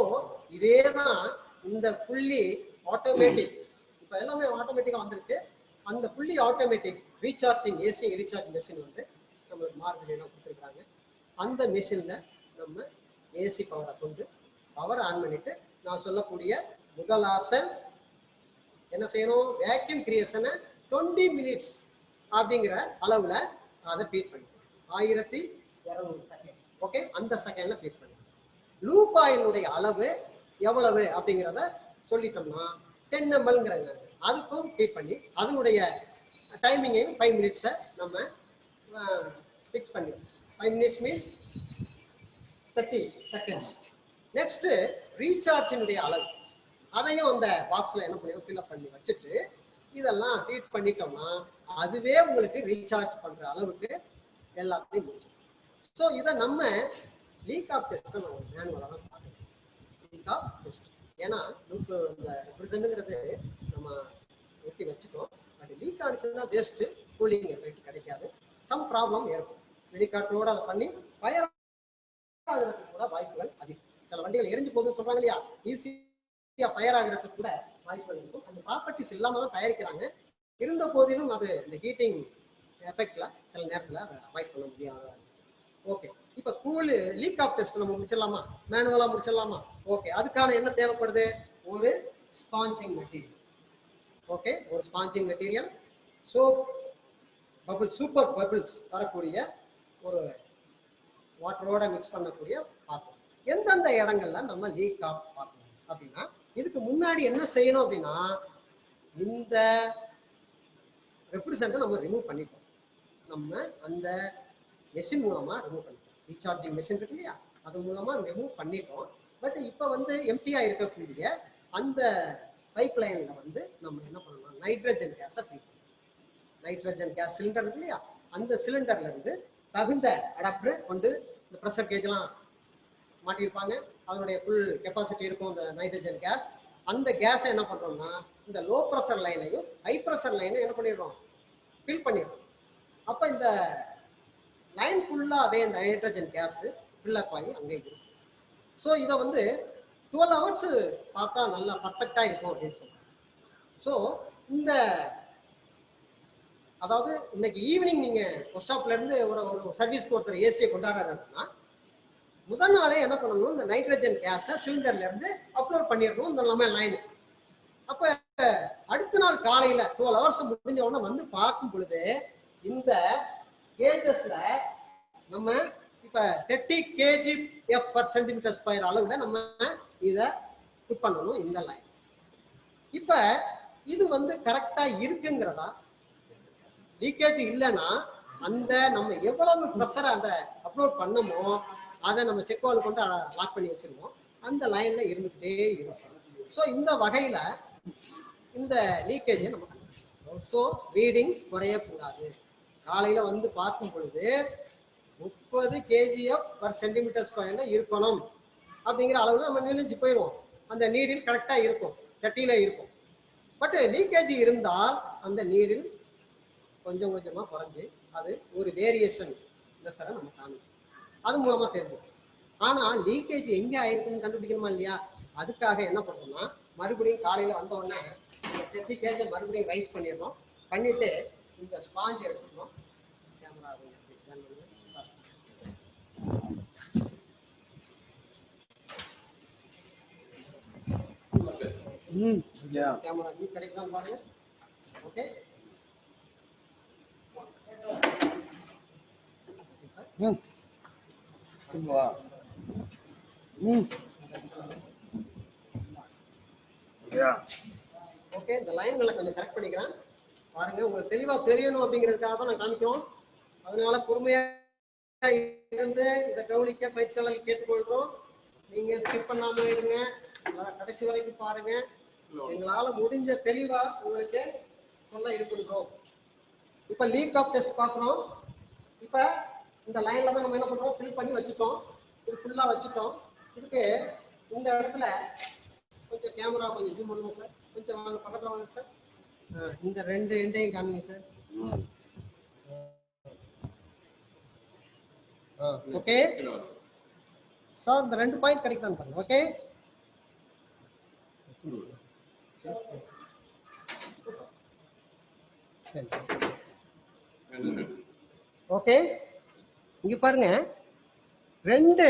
இதே தான் இந்த புள்ளி ஆட்டோமேட்டிக். இப்போ எல்லாமே ஆட்டோமேட்டிக்கா வந்துருச்சு. அந்த புள்ளி automatic recharging AC recharge machine வந்து நம்மளுக்கு மாறுதலாம் கொடுத்துருக்காங்க. அந்த மெஷின்ல நம்ம ஏசி பவரை கொண்டு பவர் ஆன் பண்ணிட்டு நான் சொல்லக்கூடிய முதல் ஆப்ஷன் என்ன செய்யணும், வேக்யூம் கிரியேஷனை 20 மினிட்ஸ் அப்படிங்கிற அளவுல அதை ஃபீட் பண்ணிக்கணும். 1200 செகண்ட். ஓகே, அந்த செகண்ட்ல ஃபீட் பண்ணி லூப் ஆயிலுடைய அளவு எவ்வளவு அப்படிங்கிறத சொல்லிட்டோம்னா 10 ml அதுக்கும் ஃபீட் பண்ணி அதனுடைய டைமிங்கையும் 5 மினிட்ஸை நம்ம ஃபிக்ஸ் பண்ணிடுவோம். 5 மினிட்ஸ் மீன்ஸ் 30 செகண்ட்ஸ். நெக்ஸ்ட் ரீசார்ஜினுடைய அளவு அதையும் அந்த பாக்ஸ்ல என்ன பண்ணுவோம், ஃபில்அப் பண்ணி வச்சுட்டு இதெல்லாம் ஹீட் பண்ணிட்டோம்னா அதுவே உங்களுக்கு ரீசார்ஜ் பண்ற அளவுக்கு எல்லாத்தையும் முடிச்சிடும். ஸோ இதை நம்ம லீக் ஆஃப் டெஸ்ட் நம்ம மேனுவலாக தான் பார்க்கணும். லீக் ஆஃப் டெஸ்ட் ஏன்னா லூப் இந்த ரெப்ரசன்ட்ங்கிறது நம்ம ஒட்டி வச்சுட்டோம். பட் லீக் ஆனிச்சுன்னா வேஸ்ட், கூலிங் எஃபெக்ட் கிடைக்காது, சம் ப்ராப்ளம் ஏற்படும். வெளிக்காட்டோட அதை பண்ணி ஃபயர் ஆகிறதுக்கு கூட வாய்ப்புகள் அதிகம். சில வண்டிகள் எரிஞ்சு போகுதுன்னு சொல்றாங்க இல்லையா, ஈஸியா ஃபயர் ஆகிறதுக்கு கூட வாய்ப்புகள் இருக்கும். அந்த ப்ராப்பர்ட்டிஸ் இல்லாம தான் தயாரிக்கிறாங்க. இருந்த போதிலும் அது இந்த ஹீட்டிங் எஃபெக்ட்ல சில நேரத்தில் அவாய்ட் பண்ண முடியாது. ஓகே, இப்போ கூல் லீக் ஆஃப் டெஸ்ட் நம்ம முடிச்சிடலாமா, மேனுவலா முடிச்சிடலாமா? ஓகே, அதுக்கான என்ன தேவைப்படுது, ஒரு ஸ்பாஞ்சிங் மெட்டீரியல். ஓகே, ஒரு sponging material, soap bubbles, super bubbles வரக்கூடிய ஒரு வாட்டரோட மிக்ஸ் பண்ணக்கூடிய பாத்திரம். எந்தெந்த இடங்கள்ல நம்ம லீக் ஆஃப் பார்க்கணும் அப்படின்னா, இதுக்கு முன்னாடி என்ன செய்யணும் அப்படின்னா, இந்த ரெப்ரசன்ட்டை நம்ம ரிமூவ் பண்ணிட்டோம். நம்ம அந்த மெஷின் மூலமா ரிமூவ் பண்ணிட்டோம். ரீசார்ஜிங் மெஷின் இருக்கு இல்லையா, அது மூலமா ரிமூவ் பண்ணிட்டோம். பட் இப்போ வந்து எம்டியா இருக்கக்கூடிய அந்த பைப் லைன்ல வந்து நம்ம என்ன பண்ணணும், நைட்ரஜன் கேஸை ஃபில் பண்ணணும். நைட்ரஜன் கேஸ் சிலிண்டர் இருக்கு இல்லையா, அந்த சிலிண்டர்ல இருந்து தகுந்த அடாப்டர் கொண்டு இந்த ப்ரெஷர் கேஜ்லாம் மாட்டியிருப்பாங்க. அதனுடைய ஃபுல் கெப்பாசிட்டி இருக்கும் இந்த நைட்ரஜன் கேஸ். அந்த கேஸை என்ன பண்றோம்னா இந்த லோ ப்ரெஷர் லைனையும் ஹை ப்ரெஷர் லைனையும் என்ன பண்ணிடுறோம், ஃபில் பண்ணிடுறோம். அப்ப இந்த லைன் ஃபுல்லாவே இந்த ஹைட்ரஜன் கேஸ் ஃபில்லப் ஆகி அங்கே இருக்கும். ஸோ இதை வந்து 12 hours பார்த்தா நல்லா பர்ஃபெக்டா இருக்கும் அப்படின்னு சொல்றாங்க. ஸோ இந்த அதாவது இன்னைக்கு ஈவினிங் நீங்க ஒர்க் ஷாப்ல இருந்து ஒரு சர்வீஸ்க்கு ஒருத்தர் ஏசியை கொண்டாடுறாருன்னா முதல் நாளே என்ன பண்ணணும், இந்த நைட்ரஜன் கேஸை சிலிண்டர்ல இருந்து அப்லோட் பண்ணிடணும் இந்த நம்ம லைன். அப்ப அடுத்த நாள் காலையில 12 hours முடிஞ்ச உடனே வந்து பார்க்கும் பொழுது இந்த கேஜஸ்ல நம்ம இப்ப 30 kgf/cm² அளவுல நம்ம இத புட் பண்ணணும் இந்த லைன். இப்ப இது வந்து கரெக்டா இருக்குங்கிறதா, லீக்கேஜ் இல்லைன்னா அந்த நம்ம எவ்வளவு ப்ரெஷரை அந்த அப்லோட் பண்ணமோ அதை நம்ம செக் வால்வ் கொண்டு லாக் பண்ணி வச்சிருவோம், அந்த லைன்ல இருந்துகிட்டே இருக்கும். ஸோ இந்த வகையில இந்த லீக்கேஜை நம்ம ஸோ ரீடிங் குறையக்கூடாது. காலையில வந்து பார்க்கும் பொழுது 30 kgf/cm² இருக்கணும் அப்படிங்கிற அளவுல நம்ம நினைச்சு போயிடுவோம். அந்த நீடில் கரெக்டா இருக்கும், 30ல இருக்கும். பட் லீக்கேஜ் இருந்தால் அந்த நீடில் கொஞ்சம் கொஞ்சமா குறைஞ்சு அது ஒரு வேரியேஷன் மெஷரை நம்ம காணும், அது மூலமா தெரிஞ்சுக்கும். ஆனா லீக்கேஜ் எங்க ஆயிருக்குன்னு கண்டுபிடிக்கணுமா இல்லையா? அதுக்காக என்ன பண்ணோம்னா மறுபடியும் காலையில வந்த உடனே 30 kg மறுபடியும் ரைஸ் பண்ணிடணும். பண்ணிட்டு இந்த ஸ்பாஞ்ச் எடுத்துக்கணும். கேமரா கேமரா கிடைக்குதான் பாருங்க. ஓகே ஓகே, இந்த லைன்களை கொஞ்சம் கரெக்ட் பண்ணிக்கிறேன் பாருங்க, உங்களுக்கு தெளிவா தெரியணும் அப்படிங்கிறதுக்காக தான் நான் காமிக்கிறோம். அதனால பொறுமையா இருந்து இதை கவனிக்க பயிற்சியாளர்கள் கேட்டுக்கொள்றோம். நீங்க ஸ்கிப் பண்ணாம இருங்க, கடைசி வரைக்கும் பாருங்க. எங்களால முடிஞ்ச தெளிவா உங்களுக்கு சொல்ல இருக்கின்றோம். இப்ப லீக் ஆஃப் டெஸ்ட் பார்க்கிறோம். இப்ப இந்த லைன்ல தான் நம்ம என்ன பண்றோம், ஃபில் பண்ணி வச்சுட்டோம், இது ஃபுல்லா வச்சுட்டோம். இதுக்கு இந்த இடத்துல கொஞ்சம் கேமரா கொஞ்சம் ஜூம் பண்ணுங்க சார், கொஞ்சம் வாங்க பக்கத்துல வாங்க சார். இந்த ரெண்டு எண்டையும் காமிங்க சார். ஓகே சார், இந்த 2 பாயிண்ட் கிடைக்குதான்னு பாருங்க. ஓகே ஓகே, இங்க பாருங்க 2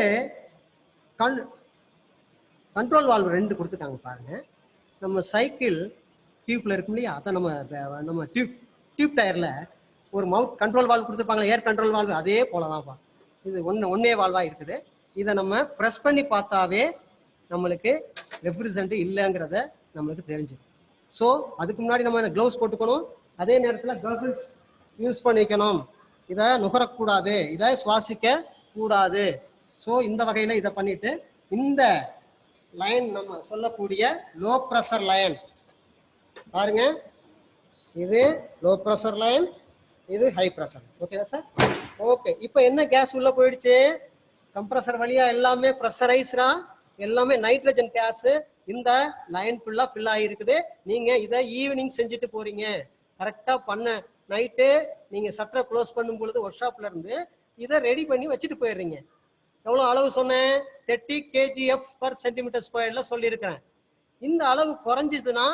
கண்ட்ரோல் வால்வ் 2 கொடுத்துட்டாங்க பாருங்க. நம்ம சைக்கிள் டியூப்ல இருக்கும் இல்லையா, அதை நம்ம டியூப் டயர்ல ஒரு மவுத் கண்ட்ரோல் வால்வ் கொடுத்துருப்பாங்க, ஏர் கண்ட்ரோல் வால்வ், அதே போலதான்ப்பா இது ஒன்னே வால்வா இருக்குது. இதை நம்ம ப்ரெஸ் பண்ணி பார்த்தாவே நம்மளுக்கு ரெப்ரசன்ட் இல்லைங்கிறத நம்மளுக்கு தெரிஞ்சிடும். ஸோ அதுக்கு முன்னாடி நம்ம க்ளவுஸ் போட்டுக்கணும், அதே நேரத்தில் கர்கிள்ஸ் யூஸ் பண்ணிக்கணும். இதை நுகரக்கூடாது, இதை சுவாசிக்க கூடாது. ஸோ இந்த வகையில இதை பண்ணிட்டு இந்த லைன் நம்ம சொல்லக்கூடிய லோ ப்ரெஷர் லைன் பாருங்க, இது லோ ப்ரெஷர் லைன், இது ஹை ப்ரெஷர். ஓகேவா சார்? ஓகே, இப்போ என்ன கேஸ் உள்ள போயிடுச்சு, கம்ப்ரஸர் வழியா எல்லாமே ப்ரெஷரைஸ்டா, எல்லாமே நைட்ரஜன் கேஸ் இந்த லைன் ஃபுல்லா ஃபில் ஆகிருக்குது. நீங்க இதை ஈவினிங் செஞ்சுட்டு போறீங்க, கரெக்டா பண்ண நைட்டு நீங்க சட்டரை க்ளோஸ் பண்ணும் பொழுது ஒர்க் ஷாப்ல இருந்து இதை ரெடி பண்ணி வச்சுட்டு போயிடுறீங்க. எவ்வளவு அளவு சொன்னேன், 30 kgf/cm² சொல்லியிருக்கிறேன். இந்த அளவு குறைஞ்சதுன்னா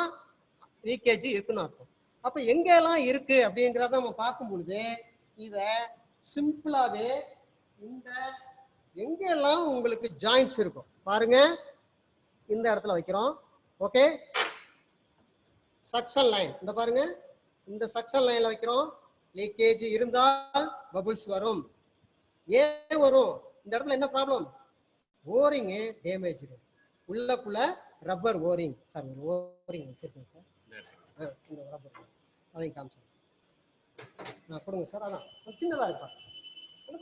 லீக்கேஜ் இருக்குன்னு அர்த்தம். அப்ப எங்கெல்லாம் இருக்கு அப்படிங்கிறத நம்ம பார்க்கும் பொழுது இத சிம்பிளாவே இந்த எங்கெல்லாம் உங்களுக்கு ஜாயிண்ட்ஸ் இருக்கும் பாருங்க, இந்த இடத்துல வைக்கிறோம். ஓகே, சக்சன் லைன் இந்த பாருங்க, இந்த சக்சன் லைன்ல வைக்கிறோம். லீக்கேஜ் இருந்தால் பபிள்ஸ் வரும். ஏன் வரும், இந்த இடத்துல என்ன ப்ராப்ளம், ஓரிங் டேமேஜ்டு, உள்ளக்குள்ள ரப்பர் ஓரிங். சார் ஒரு ஓரிங் வச்சிருக்கேன் சார், இந்த ரப்பர் அதையும் காமிச்சு கொடுங்க சார். அதான் சின்னதா இருப்பா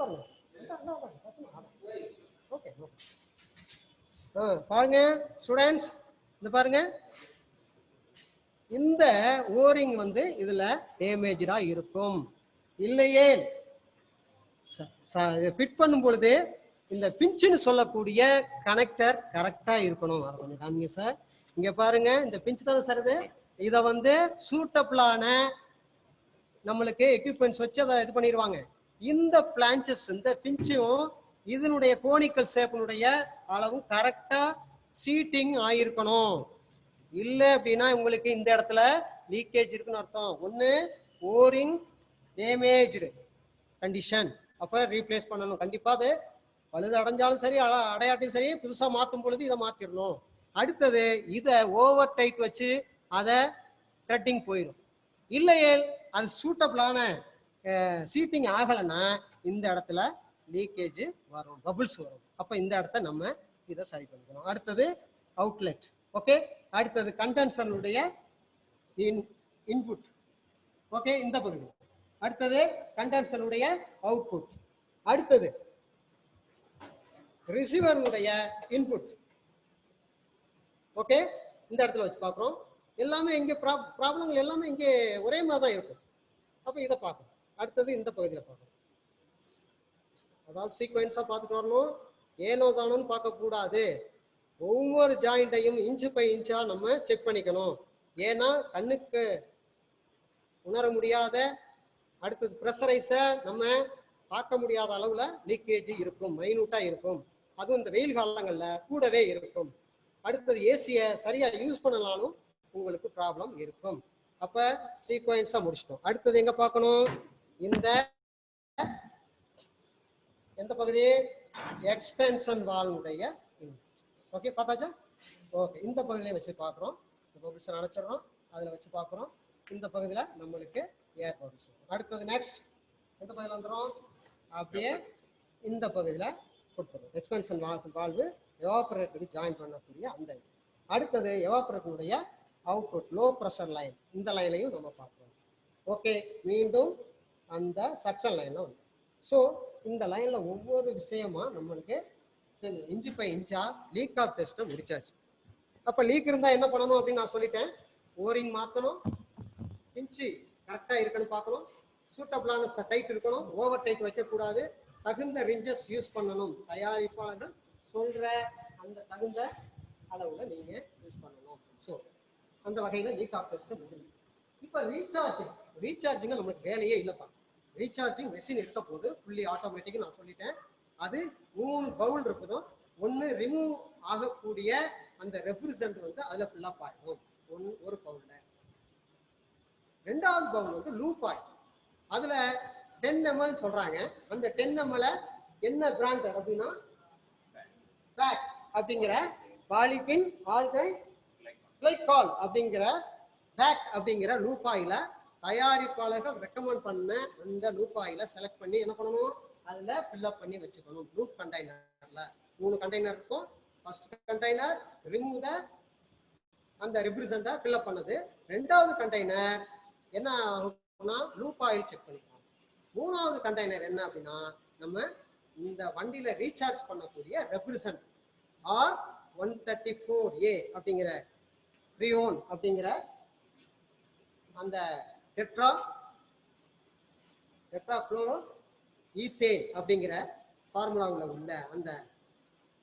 பாருங்க. ஓகே பாருங்க ஸ்டூடெண்ட்ஸ், இந்த பாருங்க இந்த ஓரிங் வந்து இதுல டேமேஜா இருக்கும். இல்லையே ஃபிட் பண்ணும் பொழுது இந்த பிஞ்சுன்னு சொல்லக்கூடிய கனெக்டர் கரெக்டா இருக்கணும். அதை கொஞ்சம் காமிங்க சார். இங்க பாருங்க, இந்த பிஞ்சு தானே சார் இது, இதை வந்து சூட்டபிளான நம்மளுக்கு எக்யூப்மெண்ட்ஸ் வச்சு அதை இது பண்ணிடுவாங்க. இந்த பிளான்ச்சஸ் இந்த பிஞ்சும் இதனுடைய கோனிக்கல் ஷேப்பினுடைய அளவும் கரெக்டா சீட்டிங் ஆயிருக்கணும். இல்லை அப்படின்னா உங்களுக்கு இந்த இடத்துல லீக்கேஜ் இருக்குன்னு அர்த்தம். ஒன்று ஓரிங் டேமேஜ்டு கண்டிஷன், அப்போ ரீப்ளேஸ் பண்ணணும். கண்டிப்பாக அது பழுது அடைஞ்சாலும் சரி அடையாட்டையும் சரி புதுசாக மாற்றும் பொழுது இதை மாற்றிடணும். அடுத்தது இதை ஓவர் டைட் வச்சு அதை த்ரெட்டிங் போயிடும். இல்லையே அது சூட்டபிளான சீட்டிங் ஆகலைன்னா இந்த இடத்துல லீக்கேஜ் வரும், பபுள்ஸ் வரும். அப்போ இந்த இடத்த நம்ம இதை சரி பண்ணிக்கணும். அடுத்தது அவுட்லெட். ஓகே, அடுத்தது கண்டென்சருடைய இன்புட். ஓகே, இந்த பகுதி. அடுத்தது கண்டென்சருடைய அவுட்புட். அடுத்தது ரிசீவருடைய இன்புட். ஓகே, இந்த இடத்துல வச்சு பார்க்குறோம். எல்லாமே இங்கே ப்ராப்ளங்கள் எல்லாமே இங்கே ஒரே மாதிரி தான் இருக்கும். அப்போ இதை பார்க்கணும். அடுத்தது இந்த பகுதியில் பார்க்கணும். அதாவது சீக்வென்ஸாக பார்த்துட்டு வரணும், ஏனோ தானோன்னு பார்க்கக்கூடாது. ஒவ்வொரு ஜாயிண்ட்டையும் இன்ச்சு பை இன்ச்சா நம்ம செக் பண்ணிக்கணும். ஏன்னா கண்ணுக்கு உணர முடியாத, அடுத்தது ப்ரெஷரைஸை நம்ம பார்க்க முடியாத அளவில் லீக்கேஜ் இருக்கும், மைனூட்டாக இருக்கும். அதுவும் இந்த வெயில் காலங்களில் கூடவே இருக்கும். அடுத்தது ஏசியை சரியாக யூஸ் பண்ணலாலும் உங்களுக்கு ப்ராப்ளம் இருக்கும். அப்போ சீக்வென்ஸாக முடிச்சிட்டோம். அடுத்தது எங்கே பார்க்கணும்? இந்த எந்த பகுதி? எக்ஸ்பென்ஷன் வால்வுடைய. ஓகே, பார்த்தாச்சா? ஓகே, இந்த பகுதியில வச்சு பார்க்குறோம். பபிள்ஸ் அணைச்சிடறோம், அதில் வச்சு பார்க்குறோம். இந்த பகுதியில் நம்மளுக்கு ஏர் பபிள்ஸ். அடுத்தது நெக்ஸ்ட் எந்த பகுதியில் வந்துடும்? அப்படியே இந்த பகுதியில் கொடுத்துரும். எக்ஸ்பென்ஷன் வால்வு எவாபரேட்டருக்கு ஜாயின் பண்ணக்கூடிய அந்த இது. அடுத்தது எவாபரேட்டருடைய அவுட்புட் லோ ப்ரெஷர் லைன். இந்த லைனையும் நம்ம பார்க்குறோம். ஓகே, மீண்டும் அந்த சக்ஷன் லைனில் வந்து. ஸோ இந்த லைனில் ஒவ்வொரு விஷயமா நம்மளுக்கு இன்ச்சு பை இன்ச்சா லீக் ஆஃப் டெஸ்ட்டை முடிச்சாச்சு. அப்போ லீக் இருந்தால் என்ன பண்ணணும் அப்படின்னு நான் சொல்லிட்டேன். ஓரிங் மாற்றணும், இன்ச்சு கரெக்டாக இருக்குன்னு பார்க்கணும், சூட்டபிளான டைட் இருக்கணும், ஓவர் டைட் வைக்கக்கூடாது, தகுந்த ரிஞ்சஸ் யூஸ் பண்ணணும். தயாரிப்பாளர்கள் சொல்கிற அந்த தகுந்த அளவில் நீங்கள் யூஸ் பண்ணணும். ஸோ அந்த வகையில் லீக் ஆஃப் டெஸ்ட்டை முடியும். இப்போ ரீசார்ஜிங்க நம்மளுக்கு வேலையே இல்லைப்பா. ரீசார்ஜிங் மெஷின் இருக்க போது ஃபுல்லி ஆட்டோமேட்டிக் நான் சொல்லிட்டேன். அது 3 பவுல் இருக்குதும். ஒன்று ரிமூவ் ஆகக்கூடிய அந்த ரெப்ரசன்ட் வந்து அதில் ஃபில்லப் ஆகிடும் ஒரு பவுலில். ரெண்டாவது பவுல் வந்து லூப் ஆகும். அதில் 10 ml சொல்கிறாங்க. அந்த 10 ml என்ன பிராண்ட் அப்படின்னா பேக் அப்படிங்கிற பாலித்தின் ஆல்கைல் கிளைகால் அப்படிங்கிற பேக் அப்படிங்கிற லூப் ஆயில தயாரிப்பாளர்கள் ரெக்கமெண்ட் பண்ண அந்த லூப் ஆயில செலக்ட் பண்ணி என்ன பண்ணணும்? அதுல ஃபில்அப் பண்ணி வச்சுக்கணும். லூப் கண்டெய்னர்ல 3 கண்டெய்னர் இருக்கும். ஃபர்ஸ்ட் கண்டெய்னர் ரிமூவ் த அந்த ரெப்ரசன்ட்டை ஃபில்அப் பண்ணது. ரெண்டாவது கண்டெய்னர் என்ன ஆகும்னா லூப் ஆயில் செக் பண்ணிக்கலாம். மூணாவது கண்டெய்னர் என்ன அப்படின்னா நம்ம இந்த வண்டியில ரீசார்ஜ் பண்ணக்கூடிய ரெப்ரசன்ட் R134A அப்படிங்கிற ஃப்ரீயோன் அப்படிங்கிற அந்த டெட்ரா குளோரோ ஈத்தேன் அப்படிங்கிற ஃபார்முலாவில் உள்ள அந்த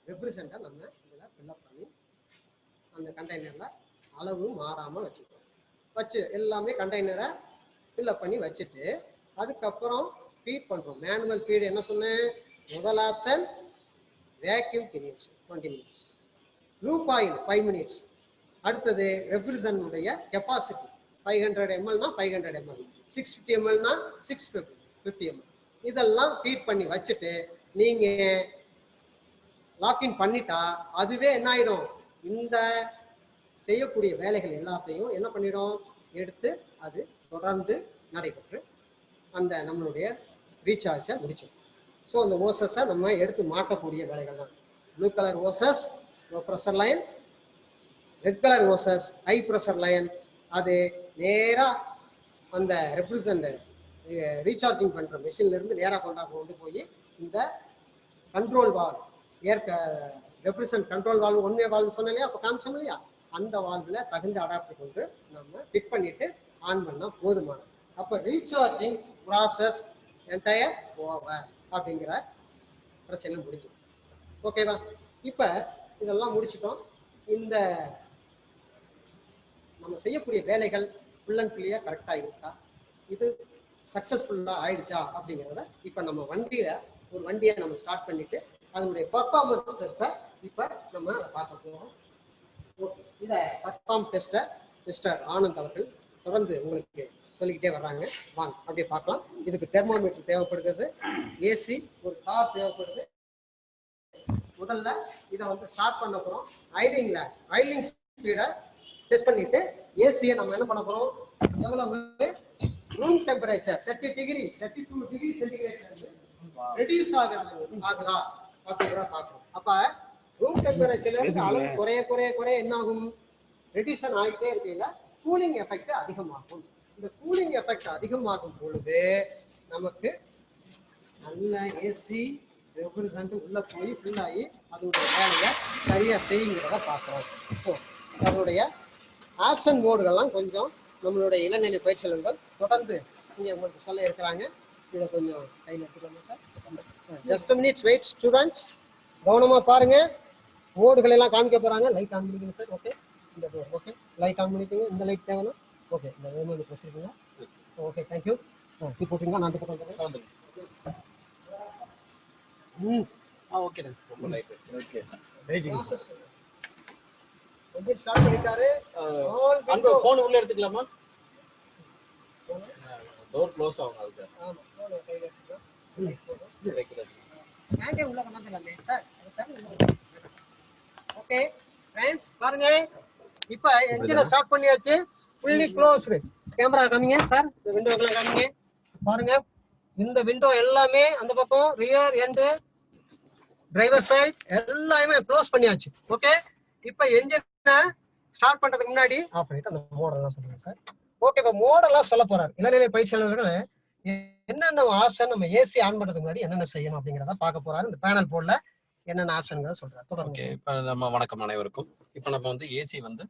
ரெப்ரசன்ட்டை நம்ம இதில் ஃபில்அப் பண்ணி அந்த கண்டெய்னரில் அளவு மாறாமல் வச்சுக்கணும். வச்சு எல்லாமே கண்டெய்னரை ஃபில்அப் பண்ணி வச்சுட்டு அதுக்கப்புறம் ஃபீட் பண்ணுறோம். மேனுவல் ஃபீடு என்ன சொன்னேன்? முதல் option vacuum creation 20 minutes, loop oil 5 minutes. அடுத்தது ரெப்ரசன்ட்டுடைய capacity 500 ml 500 ml, 650 ml 650 ml. இதெல்லாம் ஃபீட் பண்ணி வச்சுட்டு நீங்க லாக்இன் பண்ணிட்டா அதுவே என்ன ஆயிடும்? இந்த செய்யக்கூடிய வேலைகள் எல்லாத்தையும் என்ன பண்ணிடும்? எடுத்து அது தொடர்ந்து நடைபெற்று அந்த நம்மளுடைய ரீசார்ஜை முடிச்சிடும். ஸோ அந்த ஓசஸை நம்ம எடுத்து மாட்டக்கூடிய வேலைகள் தான். Blue colour hoses low pressure line, red colour hoses high pressure line. அது நேராக அந்த ரெப்ரசன்ட் ரீசார்ஜிங் பண்ணுற மெஷின்ல இருந்து நேராக கொண்டு போய் இந்த control valve represent control valve one way valve சொன்னேன் இல்லையா, அப்போ காமிச்சோம் இல்லையா, அந்த வால்வில் தகுந்த அடாப்டர் கொண்டு நம்ம ஃபிட் பண்ணிட்டு ஆன் பண்ணால் போதுமானது. அப்போ ரீசார்ஜிங் ப்ராசஸ் என்டையர் ஓவர் அப்படிங்கிற பிரச்சனை முடிஞ்சு. ஓகேவா? இப்போ இதெல்லாம் முடிச்சிட்டோம். இந்த நம்ம செய்யக்கூடிய வேலைகள் ஃபுல் அண்ட் ஃபுல்லியாக கரெக்டாக இருக்கா? இது சக்சஸ்ஃபுல்லா ஆயிடுச்சா அப்படிங்கிறத இப்ப நம்ம வண்டியை நம்ம ஸ்டார்ட் பண்ணிட்டு அதனுடைய பர்ஃபார்மன்ஸ் டெஸ்ட்டை இப்ப நம்ம அதை பார்க்க போறோம். இத பர்ஃபார்ம் டெஸ்ட்டை மிஸ்டர் ஆனந்த் அவர்கள் தொடர்ந்து உங்களுக்கு சொல்லிக்கிட்டே வர்றாங்க. வாங்க அப்படியே பார்க்கலாம். இதுக்கு தெர்மோமீட்டர் தேவைப்படுகிறது, ஏசி, ஒரு கார் தேவைப்படுது. முதல்ல இதை வந்து ஸ்டார்ட் பண்ண போறோம். ஐடிங் ஸ்பீடை டெஸ்ட் பண்ணிட்டு ஏசியை நம்ம என்ன பண்ண போறோம், எவ்வளவு room temperature 32 degree centigrade reduce ஆகுதா அப்படிங்கிறத பார்க்கணும். அப்ப ரூம் டெம்பரேச்சர்ல இருந்து அளவு குறைய என்ன ஆகும், ரெடியூஷன் ஆகிட்டே இருக்கீங்க, கூலிங் எஃபெக்ட் அதிகமாகும். இந்த கூலிங் எஃபெக்ட் அதிகமாகும் பொழுது நமக்கு நல்ல ஏசி ரெப்ரசன்ட் உள்ள போய் ஃபில் ஆகி அதனுடைய வேலையை சரியா செய்யுங்கிறத பார்க்குறோம். ஸோ அதனுடைய ஆப்ஷன் மோடுகள்லாம் கொஞ்சம் நம்மளுடைய இளநிலை பயிற்சியாளர்கள் தொடர்ந்து இங்கே உங்களுக்கு சொல்ல இருக்கிறாங்க. இதை கொஞ்சம் கையில் எடுத்துக்கலாமா sir? Just minutes wait students, கவனமா பாருங்க. மோடுகள் எல்லாம் காமிக்க போறாங்க. லைட் ஆன் பண்ணிக்கங்க சார். ஓகே, இந்த ஓகே லைட் ஆன் பண்ணிக்கோங்க. இந்த லைட் தேவைன்னா ஓகே, இந்த வேணும் வச்சிருக்கீங்க. Okay, thank you. டீ போட்டுருங்க, நான் போட்டுறேன். ஓகே ஸ்டார்ட் பண்ணிட்டாரு. அந்த போன் உள்ள எடுத்துக்கலாமா? டோர் க்ளோஸ் ஆகும். அதுக்கு ஆமா, போன் கையில எடுத்துக்கலாம். ஸ்டாண்டே உள்ள கொண்டாந்துடலாமே சார். ஓகே ஃப்ரெண்ட்ஸ், பாருங்க இப்போ என்ஜினை ஸ்டார்ட் பண்ணியாச்சு. Fully closed. கேமரா காமிங்க சார், இந்த விண்டோக்கெல்லாம் காமிங்க. பாருங்க, இந்த விண்டோ எல்லாமே அந்த பக்கம் ரியர் எண்டு டிரைவர் சைடு எல்லாமே க்ளோஸ் பண்ணியாச்சு. ஓகே, இப்போ என்ஜினை ஸ்டார்ட் பண்றதுக்கு முன்னாடி ஆஃப் பண்ணிட்டு அந்த மோடெல்லாம் சொல்லுங்க சார். ஓகே, இப்போ மோடெல்லாம் சொல்ல போறாரு இளநிலை பயிற்சியாளர்கள். என்னென்ன ஆப்ஷன் நம்ம ஏசி ஆன் பண்றதுக்கு முன்னாடி என்னென்ன செய்யணும் அப்படிங்கிறத பார்க்க போறாரு. இந்த பேனல் போர்ட்ல என்னென்ன ஆப்ஷன்களை சொல்றாரு. ஓகே, இப்போ நம்ம வணக்கம் அனைவருக்கும். இப்போ நம்ம வந்து ஏசி வந்து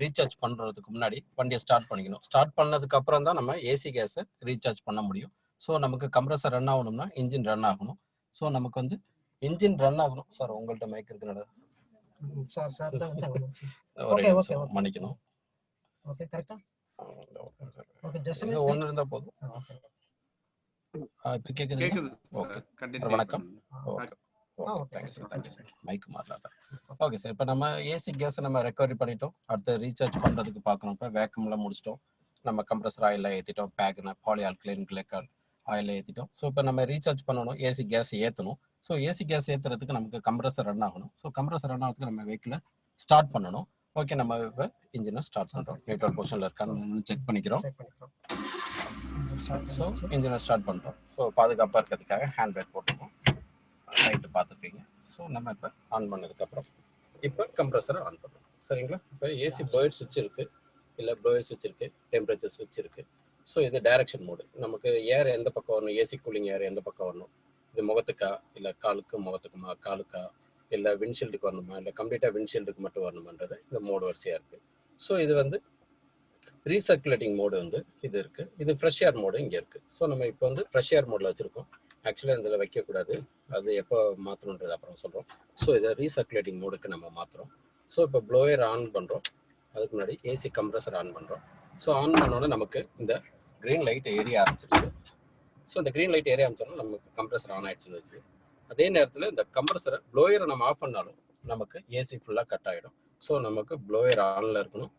ரீசார்ஜ் பண்றதுக்கு முன்னாடி வண்டியை ஸ்டார்ட் பண்ணிக்கணும். ஸ்டார்ட் பண்ணதுக்கு அப்புறம் தான் நம்ம ஏசி கேஸை ரீசார்ஜ் பண்ண முடியும். ஸோ நமக்கு கம்ப்ரஸர் ரன் ஆகணும்னா இன்ஜின் ரன் ஆகணும். ஸோ நமக்கு வந்து இன்ஜின் ரன் ஆகணும். சார் உங்கள்கிட்ட மைக் இருக்குன்னு சார் மன்னிக்கணும். ஓகே, கரெக்ட்டா? ஓகே, ஜஸ்ட் ஒன்னு இருந்தா போதும். இப்போ கேக்குது. ஓகே, வணக்கம். Thank you sir. மைக் மாறலாம். ஓகே சார், இப்போ நம்ம ஏசி கேஸை நம்ம ரெக்கவரி பண்ணிட்டோம். அடுத்து ரீசார்ஜ் பண்றதுக்கு பார்க்கணும். இப்போ வேக்யூம்லாம் முடிச்சிட்டோம். நம்ம கம்ப்ரஸர் ஆயில ஏற்றிட்டோம், பேக்னா பாலி ஆல்கலைன் கிளைக்கால் ஆயில ஏற்றிட்டோம். ஸோ இப்போ நம்ம ரீசார்ஜ் பண்ணணும், ஏசி கேஸ் ஏற்றணும். ஸோ ஏசி கேஸ் ஏற்றுறதுக்கு நமக்கு கம்ப்ரஸர் ரன் ஆகணும். ஸோ கம்ப்ரஸர் ரன் ஆகிறதுக்கு நம்ம வெஹிக்கிளை ஸ்டார்ட் பண்ணணும். ஓகே, நம்ம இப்போ இன்ஜினை ஸ்டார்ட் பண்ணுறோம். நியூட்ரல் பொசிஷனில் இருக்கான்னு செக் பண்ணிக்கிறோம். ஸோ இன்ஜினை ஸ்டார்ட் பண்ணுறோம். ஸோ பாதுகாப்பாக இருக்கிறதுக்காக ஹேண்ட் பிரேக் போட்டுருக்கோம். லைட்டு பார்த்துருப்பீங்க. ஸோ நம்ம இப்போ ஆன் பண்ணதுக்கப்புறம் இப்போ கம்ப்ரஸரை ஆன் பண்ணுறோம். சரிங்களா? இப்போ ஏசி ப்ளோயர் சுவிட்ச் இருக்குது, இல்லை ப்ளோயர் சுவிட்ச் இருக்குது, டெம்பரேச்சர் சுவிட்ச் இருக்குது. ஸோ இது டைரக்ஷன் மோடு. நமக்கு ஏர் எந்த பக்கம் வரணும், ஏசி கூலிங் ஏர் எந்த பக்கம் வரணும், இது முகத்துக்கா இல்லை காலுக்கு, முகத்துக்குமா காலுக்கா, இல்லை விண்ட்ஷீல்டுக்கு வரணுமா, இல்லை கம்ப்ளீட்டாக விண்ட்ஷீல்டுக்கு மட்டும் வரணுமான்றது இந்த மோடு வரிசையாக இருக்குது. ஸோ இது வந்து ரீசர்க்குலேட்டிங் மோடு வந்து இது இருக்குது. இது ஃப்ரெஷ் ஏர் மோடு இங்கே இருக்குது. ஸோ நம்ம இப்போ வந்து ஃப்ரெஷ் ஏர் மோடில் வச்சுருக்கோம். ஆக்சுவலாக இதில் வைக்கக்கூடாது, அது எப்போ மாற்றணுன்றது அப்புறம் சொல்கிறோம். ஸோ இதை ரீசர்க்குலேட்டிங் மோடுக்கு நம்ம மாற்றுறோம். ஸோ இப்போ ப்ளோயர் ஆன் பண்ணுறோம். அதுக்கு முன்னாடி ஏசி கம்ப்ரஸர் ஆன் பண்ணுறோம். ஸோ ஆன் பண்ணோன்னே நமக்கு இந்த க்ரீன் லைட் ஏரிய ஆரம்பிச்சிருக்கு. ஸோ இந்த க்ரீன் லைட் ஏரிய ஆரம்பிச்சோன்னா நமக்கு கம்ப்ரஸர் ஆன் ஆகிடுச்சுன்னு வச்சு, அதே நேரத்தில் இந்த கம்ப்ரஸரை ப்ளோயரை நம்ம ஆஃப் பண்ணாலும் நமக்கு ஏசி ஃபுல்லாக கட் ஆகிடும். ஸோ நமக்கு ப்ளோயர் ஆனில் இருக்கணும்,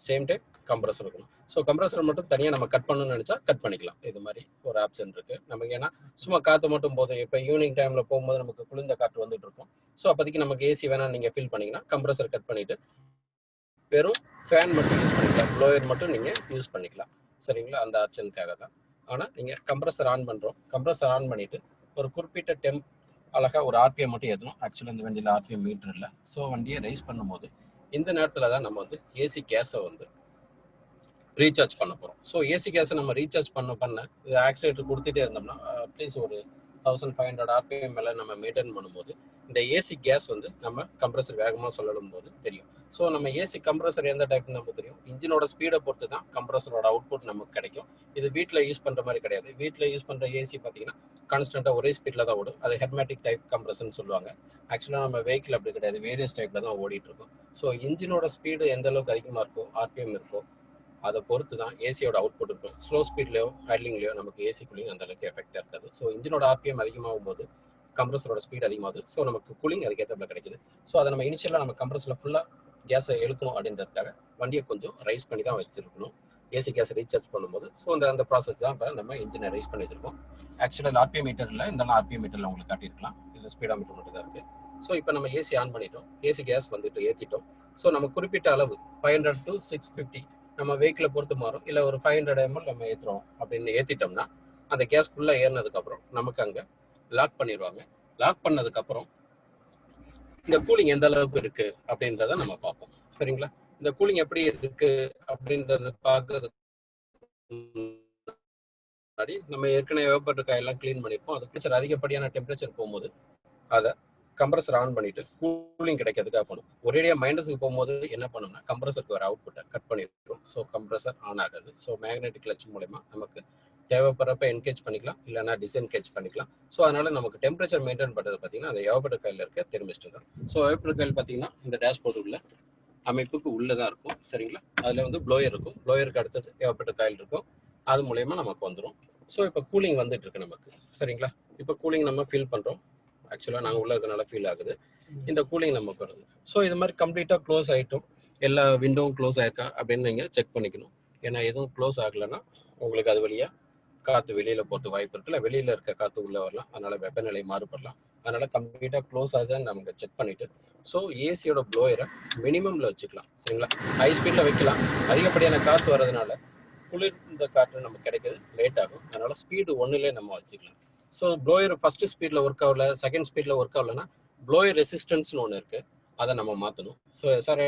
சேம் டைம் கம்ப்ரஸர் இருக்கணும். ஸோ கம்ப்ரஸர் மட்டும் தனியாக நம்ம கட் பண்ணணும்னு நினச்சா கட் பண்ணிக்கலாம். இது மாதிரி ஒரு ஆப்ஷன் இருக்குது நமக்கு. ஏன்னா சும்மா காற்று மட்டும் போதும். இப்போ ஈவினிங் டைமில் போகும்போது நமக்கு குளிர்ந்த காற்று வந்துட்டு இருக்கும். ஸோ அப்போதைக்கு நமக்கு ஏசி வேணாம் நீங்கள் ஃபீல் பண்ணிங்கன்னா கம்ப்ரஸர் கட் பண்ணிவிட்டு வெறும் ஃபேன் மட்டும் யூஸ் பண்ணிக்கலாம், ப்ளோயர் மட்டும் நீங்கள் யூஸ் பண்ணிக்கலாம். சரிங்களா? அந்த ஆப்ஷனுக்காக தான். ஆனால் நீங்கள் கம்ப்ரஸர் ஆன் பண்ணுறோம். கம்ப்ரஸர் ஆன் பண்ணிவிட்டு ஒரு குறிப்பிட்ட டெம்ப் அழகாக ஒரு ஆர்பிஎம் மட்டும் ஏற்றணும். ஆக்சுவலாக இந்த வண்டியில் ஆர்பிஎம் மீட்டர் இல்லை. ஸோ வண்டியை ரைஸ் பண்ணும்போது இந்த நேரத்தில் தான் நம்ம வந்து ஏசி கேஸை வந்து ரீசார்ஜ் பண்ண போகிறோம். ஸோ ஏசி கேஸை நம்ம ரீசார்ஜ் பண்ண இது ஆக்சிலேட்டர் கொடுத்துட்டே இருந்தோம்னா அட்லீஸ்ட் ஒரு 1500 ஆர்பிஎம் மேலே நம்ம மெயின்டைன் பண்ணும்போது இந்த ஏசி கேஸ் வந்து நம்ம கம்ப்ரஸர் வேகமாக சொல்லலும் போது தெரியும். ஸோ நம்ம ஏசி கம்ப்ரஸர் எந்த டைப்னு நமக்கு தெரியும். இன்ஜினோட ஸ்பீடை பொறுத்து தான் கம்ப்ரஸரோட அவுட்புட் நமக்கு கிடைக்கும். இது வீட்டில் யூஸ் பண்ணுற மாதிரி கிடையாது. வீட்டில் யூஸ் பண்ணுற ஏசி பார்த்தீங்கன்னா கான்ஸ்டன்ட்டாக ஒரே ஸ்பீடில் தான் ஓடும். அது ஹெர்மேட்டிக் டைப் கம்ப்ரஸர்னு சொல்லுவாங்க. ஆக்சுவலாக நம்ம வெஹிக்கிள் அப்படி கிடையாது, வேரியஸ் டைப்பில் தான் ஓடிட்டு இருக்கும். ஸோ இன்ஜினோட ஸ்பீடு எந்த அளவுக்கு அதிகமாக இருக்கோ, ஆர்பிஎம் இருக்கோ, அதை பொறுத்து தான் ஏசியோட அவுட்புட் இருக்கும். ஸ்லோ ஸ்பீட்லையோ ஹைட்லிங்லையோ நமக்கு ஏசி கூலிங் அந்த அளவுக்கு எஃபெக்டாக இருக்காது. ஸோ இன்ஜினோட ஆர்பிஎம் அதிகமாகும் போது கம்ப்ரஸரோட ஸ்பீட் அதிகமாகுது. ஸோ நமக்கு கூலிங் அதுக்கேற்றப்பல கிடைக்குது. ஸோ அதை நம்ம இனிஷியலாக நம்ம கம்ப்ரஸரில் ஃபுல்லாக கேஸை இழுக்கணும் அப்படின்றதுக்காக வண்டியை கொஞ்சம் ரைஸ் பண்ணி தான் வச்சிருக்கணும் ஏசி கேஸ் ரீசார்ஜ் பண்ணும்போது. ஸோ அந்த ப்ராசஸ் தான் இப்போ நம்ம இன்ஜினை ரைஸ் பண்ணி வச்சிருக்கோம். ஆக்சுவலாக ஆர்பிஎம் மீட்டரில் இருந்தாலும் ஆர்பிஎம் மீட்டரில் உங்களுக்கு காட்டியிருக்கலாம், இல்லை ஸ்பீடா மீட்டர் மட்டும் தான் இருக்குது. ஸோ இப்போ நம்ம ஏசி ஆன் பண்ணிட்டோம், ஏசி கேஸ் வந்துட்டு ஏற்றிட்டோம். ஸோ நம்ம குறிப்பிட்ட அளவு 500 to 650 நம்ம வெஹிக்கிளை பொறுத்து மாறும். இல்லை ஒரு 500 ml நம்ம ஏற்றுறோம் அப்படின்னு ஏற்றிட்டோம்னா அந்த கேஸ் ஃபுல்லாக ஏறினதுக்கப்புறம் நமக்கு அங்கே லாக் பண்ணிடுவாங்க. லாக் பண்ணதுக்கப்புறம் இந்த கூலிங் எந்த அளவுக்கு இருக்கு அப்படின்றத நம்ம பார்ப்போம். சரிங்களா? இந்த கூலிங் எப்படி இருக்கு அப்படின்றத பார்க்கறதுக்கு முன்னாடி நம்ம ஏற்கனவே வெப்பப்பட்ட காயெல்லாம் கிளீன் பண்ணியிருப்போம். அது அதிகப்படியான டெம்பரேச்சர் போகும்போது அதை கம்ப்ரஸர் ஆன் பண்ணிட்டு கூலிங் கிடைக்கிறதுக்காக பண்ணும். ஒரேடியா மைனஸுக்கு போகும்போது என்ன பண்ணணும்னா கம்ப்ரஸருக்கு வர அவுட்புட்டை கட் பண்ணிடுறோம். ஸோ கம்ப்ரஸர் ஆன் ஆகாது. ஸோ மேக்னெட்டிக் கிளட்ச் மூலமா நமக்கு தேவைப்படுறப்ப என்கேஜ் பண்ணிக்கலாம், இல்லைன்னா டிஸ்என்கேஜ் பண்ணிக்கலாம். ஸோ அதனால நமக்கு டெம்பரேச்சர் மெயின்டைன் பண்ணுறது பார்த்தீங்கன்னா அந்த ஏவப்பட்ட காயில் இருக்க தெர்மிஸ்டர் தான். ஸோ ஏவப்பட்ட காயில் பார்த்தீங்கன்னா இந்த டேஷ்போர்டு உள்ள அமைப்புக்கு உள்ளதான் இருக்கும். சரிங்களா? அதில் வந்து ப்ளோயர் இருக்கும், ப்ளோயருக்கு அடுத்தது ஏவப்பட்ட காயில் இருக்கும், அது மூலயமா நமக்கு வந்துடும். ஸோ இப்போ கூலிங் வந்துட்டு இருக்கு நமக்கு. சரிங்களா? இப்போ கூலிங் நம்ம ஃபீல் பண்ணுறோம். ஆக்சுவலாக நாங்கள் உள்ள இருக்கனால ஃபீல் ஆகுது. இந்த கூலிங் நமக்கு வருது. ஸோ இது மாதிரி கம்ப்ளீட்டாக க்ளோஸ் ஆகிட்டோம், எல்லா விண்டோவும் க்ளோஸ் ஆயிருக்கா அப்படின்னு நீங்கள் செக் பண்ணிக்கணும். ஏன்னா எதுவும் க்ளோஸ் ஆகலைன்னா உங்களுக்கு அது வழியாக காற்று வெளியில் போகிறது வாய்ப்பு இருக்குல்ல, வெளியில் இருக்க காற்று உள்ளே வரலாம், அதனால் வெப்பநிலை மாறுபடலாம். அதனால் கம்ப்ளீட்டாக க்ளோஸ் ஆகுதுன்னு நமக்கு செக் பண்ணிவிட்டு ஸோ ஏசியோட ப்ளோயரை மினிமமில் வச்சுக்கலாம். சரிங்களா? ஹை ஸ்பீடில் வைக்கலாம், அதிகப்படியான காற்று வர்றதுனால குளிர்ந்த காற்று நமக்கு கிடைக்கிறது லேட் ஆகும். அதனால் ஸ்பீடு 1லே நம்ம வச்சுக்கலாம். ஸோ ப்ளோயர் ஃபர்ஸ்ட் ஸ்பீடில் ஒர்க் ஆகல, செகண்ட் ஸ்பீடில் ஒர்க் ஆகலைன்னா ப்ளோயர் ரெசிஸ்டன்ஸ்னு ஒன்று இருக்குது, அதை நம்ம மாற்றணும். ஸோ சார்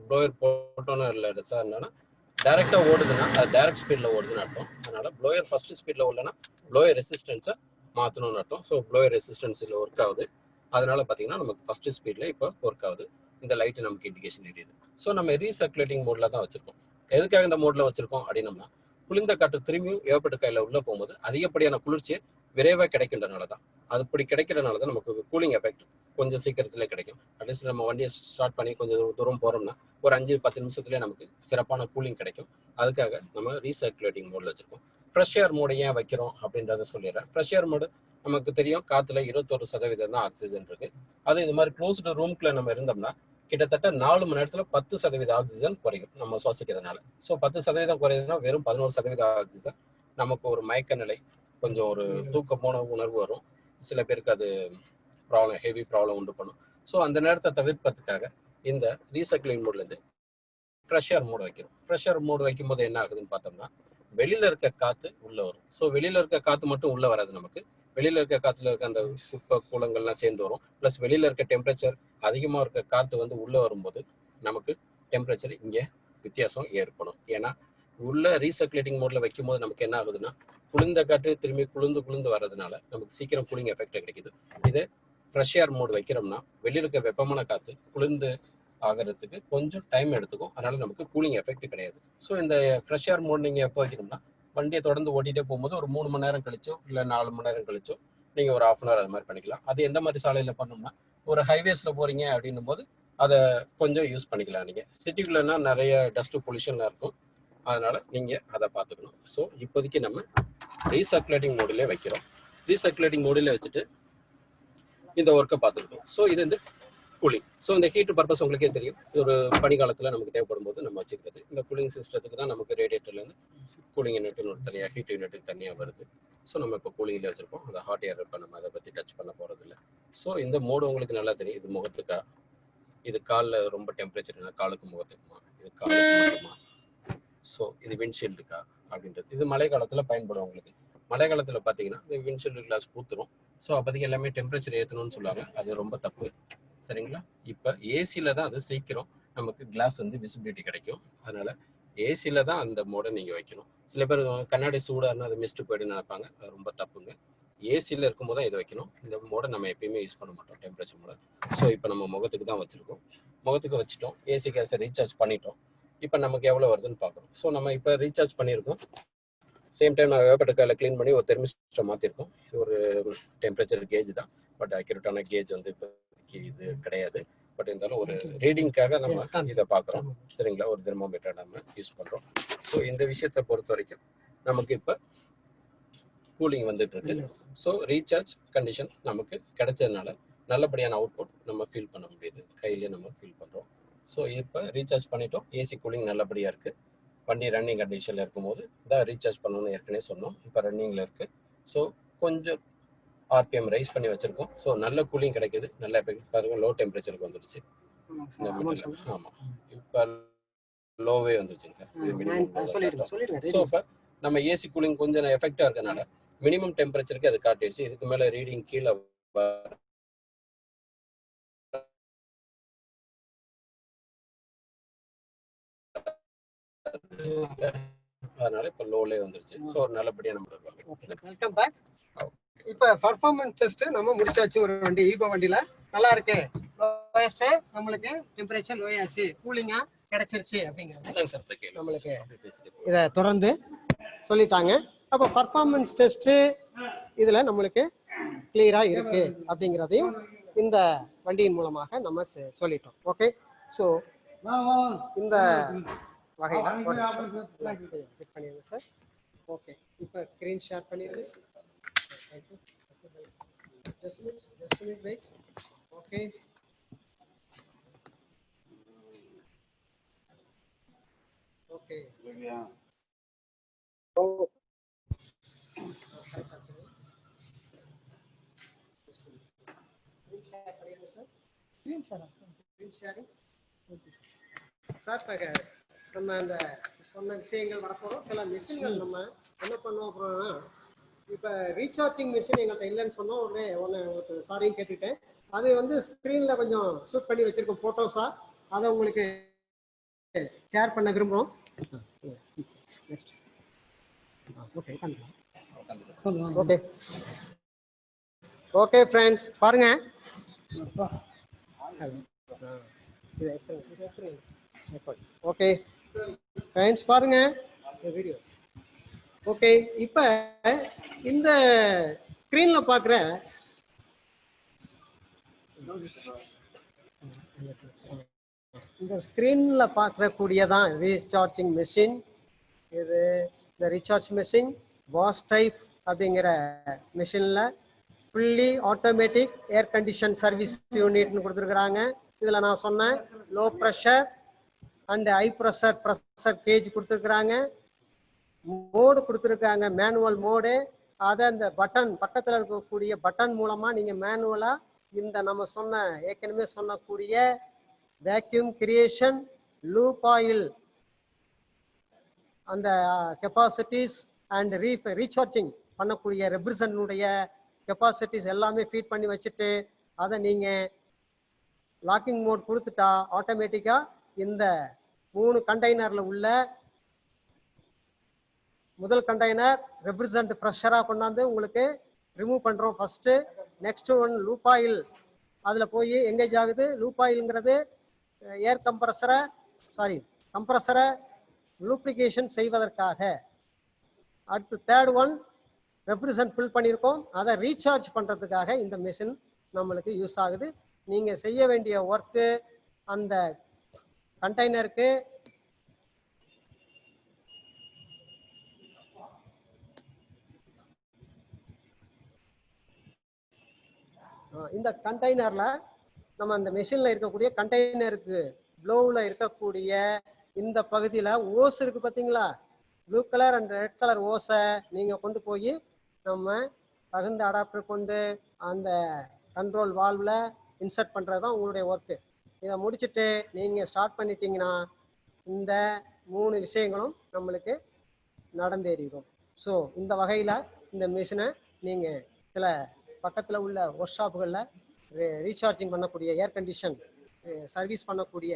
ப்ளோயர் போட்டோன்னு இல்லை சார், என்னன்னா டைரெக்டாக ஓடுதுன்னா அது டைரக்ட் ஸ்பீடில் ஓடுதுன்னு அர்த்தம். அதனால் ப்ளோயர் ஃபர்ஸ்ட் ஸ்பீடில் ஓடலன்னா ப்ளோயர் ரெசிஸ்டன்ஸை மாற்றணும்னு அர்த்தம். ஸோ ப்ளோயர் ரெசிஸ்டன்ஸில் ஒர்க் ஆகுது. அதனால பார்த்தீங்கன்னா நமக்கு ஃபர்ஸ்ட் ஸ்பீடில் இப்போ ஒர்க் ஆகுது. இந்த லைட்டு நமக்கு இண்டிகேஷன் எரியுது. ஸோ நம்ம ரீசர்க்குலேட்டிங் மோடில் தான் வச்சுருக்கோம். எதுக்காக இந்த மோடில் வச்சுருக்கோம் அப்படின்னம்னா குளிர்ந்த காற்று திரும்பியும் ஏவப்பட்ட காயில் உள்ளே போகும்போது அதிகப்படியான குளிர்ச்சியை விரைவாக கிடைக்கின்றனால தான். அது இப்படி கிடைக்கிறனால தான் நமக்கு கூலிங் எஃபெக்ட் கொஞ்சம் சீக்கிரத்திலே கிடைக்கும். அட்லீஸ்ட் நம்ம வண்டியை ஸ்டார்ட் பண்ணி கொஞ்சம் தூரம் போகிறோம்னா ஒரு 5-10 நிமிஷத்துலேயே நமக்கு சிறப்பான கூலிங் கிடைக்கும். அதுக்காக நம்ம ரீசர்க்குலேட்டிங் மோடில் வச்சுருக்கோம். ஃப்ரெஷ் ஏர் மோடு ஏன் வைக்கிறோம் அப்படின்றத சொல்லிடுறேன். ஃப்ரெஷ் ஏர் மோடு நமக்கு தெரியும், காற்றுல 21% தான் ஆக்சிஜன் இருக்குது. அது இது மாதிரி க்ளோஸ்டு ரூம்குள்ளே நம்ம இருந்தோம்னா கிட்டத்தட்ட 4 மணி நேரத்தில் 10% ஆக்சிஜன் குறையும் நம்ம சுவாசிக்கிறதுனால. ஸோ 10% குறையுதுன்னா வெறும் 11% ஆக்சிஜன் நமக்கு ஒரு மயக்க நிலை, கொஞ்சம் ஒரு தூக்கமான உணர்வு வரும். சில பேருக்கு அது ப்ராப்ளம், ஹெவி ப்ராப்ளம் உண்டு பண்ணும். ஸோ அந்த நேரத்தை தவிர்ப்பதற்காக இந்த ரீசைக்ளிங் மோட்லேருந்து ஃப்ரெஷர் மோடு வைக்கிறோம். ஃப்ரெஷர் மோடு வைக்கும்போது என்ன ஆகுதுன்னு பார்த்தோம்னா வெளியில இருக்க காற்று உள்ள வரும். ஸோ வெளியில இருக்க காற்று மட்டும் உள்ள வராது, நமக்கு வெளியில இருக்க காற்றுல இருக்க அந்த குப்பை கூலங்கள்லாம் சேர்ந்து வரும். ப்ளஸ் வெளியில இருக்க டெம்பரேச்சர் அதிகமாக இருக்க காற்று வந்து உள்ள வரும்போது நமக்கு டெம்பரேச்சர் இங்கே வித்தியாசம் ஏற்படும். ஏன்னா உள்ள ரீசர்க்குலேட்டிங் மோட்ல வைக்கும் போது நமக்கு என்ன ஆகுதுன்னா குளிர்ந்த காற்று திரும்பி குளிர்ந்து வர்றதுனால நமக்கு சீக்கிரம் கூலிங் எஃபெக்ட் கிடைக்குது. இதே ஃப்ரெஷ் ஏர் மோடு வைக்கிறோம்னா வெளியில இருக்க வெப்பமான காற்று குளிர்ந்து ஆகிறதுக்கு கொஞ்சம் டைம் எடுத்துக்கும். அதனால நமக்கு கூலிங் எஃபெக்ட் கிடையாது. ஸோ இந்த ஃப்ரெஷ் ஏர் மோட் நீங்கள் எப்போ வைக்கணும்னா வண்டியை தொடர்ந்து ஓட்டிகிட்டே போகும்போது ஒரு 3 மணி நேரம் கழிச்சோ இல்லை 4 மணி நேரம் கழிச்சோ நீங்கள் ஒரு 1/2 hour அது மாதிரி பண்ணிக்கலாம். அது எந்த மாதிரி சாலையில் பண்ணோம்னா ஒரு ஹைவேஸில் போகிறீங்க அப்படின்னும் போது அதை கொஞ்சம் யூஸ் பண்ணிக்கலாம். நீங்கள் சிட்டிக்குள்ளேனா நிறைய டஸ்ட் பொல்யூஷன்லாம் இருக்கும், அதனால நீங்கள் அதை பார்த்துக்கணும். ஸோ இப்போதைக்கு நம்ம ரீசர்க்குலேட்டிங் மோடிலே வைக்கிறோம். ரீசர்க்குலேட்டிங் மோடிலே வச்சுட்டு இந்த ஒர்க்கை பார்த்துருக்கோம். ஸோ இது வந்து கூலிங். ஸோ இந்த ஹீட் பர்பஸ் உங்களுக்கே தெரியும், இது ஒரு பனிக்காலத்தில் நமக்கு தேவைப்படும் போது நம்ம வச்சுக்கிறது. இந்த கூலிங் சிஸ்டத்துக்கு தான் நமக்கு ரேடியேட்டர்லேருந்து கூலிங் யூனிட்னு ஒரு தனியாக, ஹீட் யூனிட்டுக்கு தனியாக வருது. ஸோ நம்ம இப்போ கூலிங்கில் வச்சுருக்கோம். அந்த ஹாட் ஏர் இப்போ நம்ம அதை பற்றி டச் பண்ண போகிறதில்ல. ஸோ இந்த மோடு உங்களுக்கு நல்லா தெரியும். இது முகத்துக்கா, இது காலில் ரொம்ப டெம்பரேச்சர்னா காலுக்கு முகத்துக்குமா, இது காலுக்கு மட்டுமா, ஸோ இது விண்ட்ஷீல்டுக்கா அப்படின்றது. இது மழை காலத்தில் பயன்படும். உங்களுக்கு மழை காலத்தில் பார்த்தீங்கன்னா இந்த விண்ட்ஷீல்டு கிளாஸ் பூத்துரும். ஸோ அப்போதைக்கு எல்லாமே டெம்பரேச்சர் ஏற்றணும்னு சொல்லுவாங்க, அது ரொம்ப தப்பு. சரிங்களா? இப்போ ஏசியில தான் அது சீக்கிரம் நமக்கு கிளாஸ் வந்து விசிபிலிட்டி கிடைக்கும். அதனால ஏசியில தான் அந்த மோடை நீங்க வைக்கணும். சில பேர் கண்ணாடி சூடானா அது மிஸ்ட் போய்ட்டு நினைப்பாங்க, அது ரொம்ப தப்புங்க. ஏசியில இருக்கும்போது தான் இதை வைக்கணும். இந்த மோடை நம்ம எப்பயுமே யூஸ் பண்ண மாட்டோம், டெம்பரேச்சர் மோட. ஸோ இப்போ நம்ம முகத்துக்கு தான் வச்சிருக்கோம். முகத்துக்கு வச்சுட்டோம், ஏசி கேஸை ரீசார்ஜ் பண்ணிட்டோம். இப்போ நமக்கு எவ்வளோ வருதுன்னு பார்க்குறோம். ஸோ நம்ம இப்போ ரீசார்ஜ் பண்ணியிருக்கோம். சேம் டைம் நான் வேப்பட்ட காயில் க்ளீன் பண்ணி ஒரு தெர்மிஸ்டரை மாற்றிருக்கோம். இது ஒரு டெம்பரேச்சர் கேஜ் தான், பட் அக்யூரேட்டான கேஜ் வந்து இப்போ இது கிடையாது. பட் இருந்தாலும் ஒரு ரீடிங்காக நம்ம இதை பார்க்குறோம் சரிங்களா. ஒரு தெர்மோமீட்டர் நம்ம யூஸ் பண்ணுறோம். ஸோ இந்த விஷயத்தை பொறுத்த வரைக்கும் நமக்கு இப்போ கூலிங் வந்துட்டு இருக்கு. ஸோ ரீசார்ஜ் கண்டிஷன் நமக்கு கிடைச்சதுனால நல்லபடியான அவுட்புட் நம்ம ஃபீல் பண்ண முடியுது, கையிலேயே நம்ம ஃபீல் பண்ணுறோம். ஸோ இப்போ ரீசார்ஜ் பண்ணிட்டோம், ஏசி கூலிங் நல்லபடியாக இருக்குது. வண்டி ரன்னிங் கண்டிஷனில் இருக்கும்போது தான் ரீசார்ஜ் பண்ணணும்னு ஏற்கனவே சொன்னோம். இப்போ ரன்னிங்கில் இருக்குது. ஸோ கொஞ்சம் ஆர்பிஎம் ரைஸ் பண்ணி வச்சுருக்கோம். ஸோ நல்ல கூலிங் கிடைக்குது, நல்ல எஃபெக்ட் பாருங்கள். லோ டெம்பரேச்சருக்கு வந்துருச்சு. ஆமாம், இப்போ லோவே வந்துருச்சுங்க சார். இது மினிமம். ஸோ இப்போ நம்ம ஏசி கூலிங் கொஞ்சம் எஃபெக்டாக இருக்கனால மினிமம் டெம்பரேச்சருக்கு அது காட்டிடுச்சு. இதுக்கு மேலே ரீடிங் கீழே அதனால இப்போ லோலே வந்துருச்சு. ஸோ நல்லபடியாக நம்ம வருவாங்க. Welcome back. இப்போ பர்ஃபார்மன்ஸ் டெஸ்ட் நம்ம முடிச்சாச்சு. ஒரு வண்டி ஈகோ வண்டியில நல்லா இருக்கு, லோயஸ்ட் நம்மளுக்கு டெம்பரேச்சர் லோயாச்சு, கூலிங்கா கிடைச்சிருச்சு அப்படிங்கிறது நம்மளுக்கு இதை தொடர்ந்து சொல்லிட்டாங்க. அப்போ பர்ஃபார்மன்ஸ் டெஸ்ட் இதுல நம்மளுக்கு கிளியரா இருக்கு அப்படிங்கிறதையும் இந்த வண்டியின் மூலமாக நம்ம சொல்லிட்டோம். ஓகே, ஸோ இந்த வகையில ஒரு நிமிஷம் பண்ணிடுங்க சார். ஓகே, இப்போ ஸ்க்ரீன் ஷேர் பண்ணிடுங்க. Just a minute, wait. Okay. Okay. Sir நம்ம அந்த சொன்ன விஷயங்கள் வரப்போறோம். சில மிஷின்கள் நம்ம என்ன பண்ணுவோம் அப்படின்னா, இப்போ ரீசார்ஜிங் மிஷின் எங்கள்கிட்ட இல்லைன்னு சொன்னோம். ஒன்று சாரின்னு கேட்டுட்டேன். அது வந்து ஸ்க்ரீனில் கொஞ்சம் ஷூட் பண்ணி வச்சிருக்கோம் ஃபோட்டோஸாக, அதை உங்களுக்கு ஷேர் பண்ண விரும்புகிறோம். ஓகே ஓகே ஃப்ரெண்ட்ஸ், பாருங்க. ஓகே ஃப்ரெண்ட்ஸ், பாருங்க வீடியோ. ஓகே, இப்போ இந்த ஸ்க்ரீன்ல பார்க்குற கூடியதான் ரீசார்ஜிங் மெஷின். இது இந்த ரீசார்ஜ் மெஷின் வாஷ் டைப் அப்படிங்கிற மெஷின்ல fully automatic air condition service யூனிட்னு கொடுத்துருக்குறாங்க. இதில் நான் சொன்னேன் low pressure and high pressure gauge கொடுத்துருக்குறாங்க. மோடு கொடுத்துருக்காங்க, மேனுவல் மோடு. அதை அந்த பட்டன் பக்கத்தில் இருக்கக்கூடிய பட்டன் மூலமா நீங்க மேனுவலா இந்த நம்ம சொன்ன ஏற்கனவே சொன்னக்கூடிய வேக்யூம் கிரியேஷன், லூப் ஆயில், அந்த கெப்பாசிட்டிஸ் அண்ட் ரீசார்ஜிங் பண்ணக்கூடிய ரெப்ரிசன்னுடைய கெப்பாசிட்டிஸ் எல்லாமே ஃபீட் பண்ணி வச்சுட்டு அதை நீங்க லாக்கிங் மோட் கொடுத்துட்டா ஆட்டோமேட்டிக்கா இந்த 3 கண்டெய்னர்ல உள்ள முதல் கண்டெய்னர் ரெப்ரிசன்ட் ப்ரெஷரா கொண்டாந்து உங்களுக்கு ரிமூவ் பண்றோம் first. Next one loop oil, அதுல போய் எங்கேஜ் ஆகுது. லூப் ஆயில்ங்கிறது ஏர் கம்ப்ரஸரை லூப்ளிகேஷன் செய்வதற்காக. அடுத்து தேர்ட் ஒன் ரெப்ரிசன்ட் ஃபில் பண்ணியிருக்கோம், அதை ரீசார்ஜ் பண்றதுக்காக இந்த மெஷின் நம்மளுக்கு யூஸ் ஆகுது. நீங்க செய்ய வேண்டிய ஒர்க்கு அந்த கண்டெய்னருக்கு இந்த கண்டெய்னர்ல நம்ம அந்த மெஷின்ல இருக்கக்கூடிய கண்டெய்னருக்கு ப்ளோவில் இருக்கக்கூடிய இந்த பகுதியில் ஓஸ் இருக்கு பார்த்தீங்களா, blue colour and red colour ஓஸை நீங்கள் கொண்டு போய் நம்ம தகுந்த அடாப்டர் கொண்டு அந்த கண்ட்ரோல் வால்வில் இன்சர்ட் பண்ணுறது தான் உங்களுடைய ஒர்க்கு. இதை முடிச்சுட்டு நீங்கள் ஸ்டார்ட் பண்ணிட்டீங்கன்னா இந்த 3 விஷயங்களும் நம்மளுக்கு நடந்தேறிடும். ஸோ இந்த வகையில் இந்த மிஷினை நீங்கள் சில பக்கத்தில் உள்ள ஒர்க் ஷாப்புகளில் ரீசார்ஜிங் பண்ணக்கூடிய ஏர் கண்டிஷன் சர்வீஸ் பண்ணக்கூடிய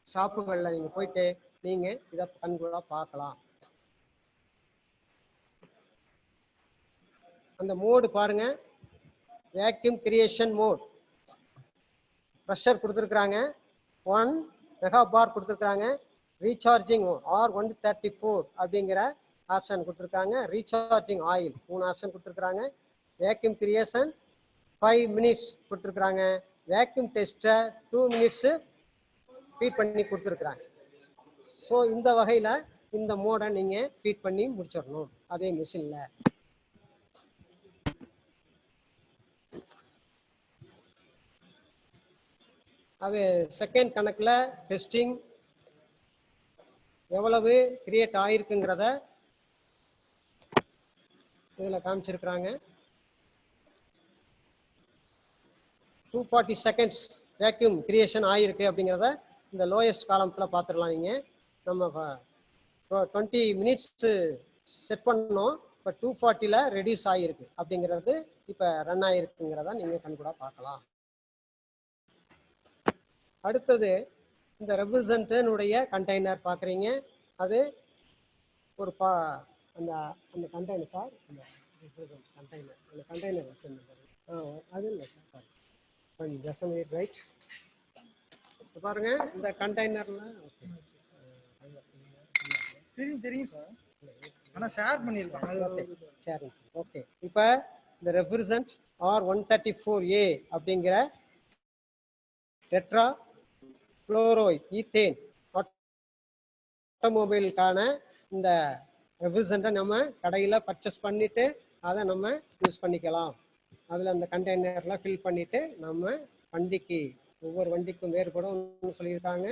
ஷாப்புகளில் நீங்கள் போயிட்டு நீங்கள் இதை கண்கூடாக பார்க்கலாம். அந்த மோடு பாருங்க, வேக்யூம் கிரியேஷன் மோட். ப்ரெஷர் கொடுத்துருக்குறாங்க, 1 மெகாபார் கொடுத்துருக்குறாங்க. ரீசார்ஜிங் R134 அப்படிங்கிற ஆப்ஷன் கொடுத்துருக்காங்க. ரீசார்ஜிங் ஆயில் 3 ஆப்ஷன் கொடுத்துருக்குறாங்க. வேக்யூம் கிரியேஷன் 5 மினிட்ஸ் கொடுத்துருக்குறாங்க. வேக்யூம் டெஸ்ட்டை 2 மினிட்ஸு ஃபீட் பண்ணி கொடுத்துருக்குறாங்க. ஸோ இந்த வகையில் இந்த மோடை நீங்கள் ஃபீட் பண்ணி முடிச்சிடணும் அதே மிஷினில். அது செகண்ட் கணக்கில் டெஸ்டிங் எவ்வளவு கிரியேட் ஆயிருக்குங்கிறத இதில் காமிச்சிருக்கிறாங்க. 240 செகண்ட்ஸ் வேக்யூம் கிரியேஷன் ஆயிருக்கு அப்படிங்கிறத இந்த லோயஸ்ட் காலத்தில் பார்த்துடலாம். நீங்கள் நம்ம 20 மினிட்ஸ் செட் பண்ணோம், இப்போ 240ல் ரெடியூஸ் ஆகிருக்கு அப்படிங்கிறது இப்போ ரன் ஆகிருக்குங்கிறத நீங்கள் கண்கூட பார்க்கலாம். அடுத்தது இந்த ரெப்ரசன்டனுடைய கண்டெய்னர் பார்க்குறீங்க. அது ஒரு அந்த அந்த கண்டெய்னர் சார், அந்த கண்டெய்னர் அந்த கண்டெய்னர் வச்சுருந்தேன். அது இல்லை சார், சாரி கொஞ்சம் ஜஸ்ட் மினிட் ரைட். பாருங்க இந்த கண்டெய்னர்ல தெரியும் சார், ஆனா ஷேர் பண்ணிருக்காங்க. Sharing okay. இப்போ இந்த ரெப்ரசன்ட் R134A அப்படிங்கிற டெட்ரா குளோரோ ஈத்தேன் ஆட்டோமொபைலுக்கான இந்த ரெப்ரசன்ட்டை நம்ம கடையில் பர்ச்சேஸ் பண்ணிட்டு அதை நம்ம யூஸ் பண்ணிக்கலாம். அதில் அந்த கண்டெய்னர்லாம் ஃபில் பண்ணிட்டு நம்ம வண்டிக்கு ஒவ்வொரு வண்டிக்கும் வேறுபடும் சொல்லியிருக்காங்க.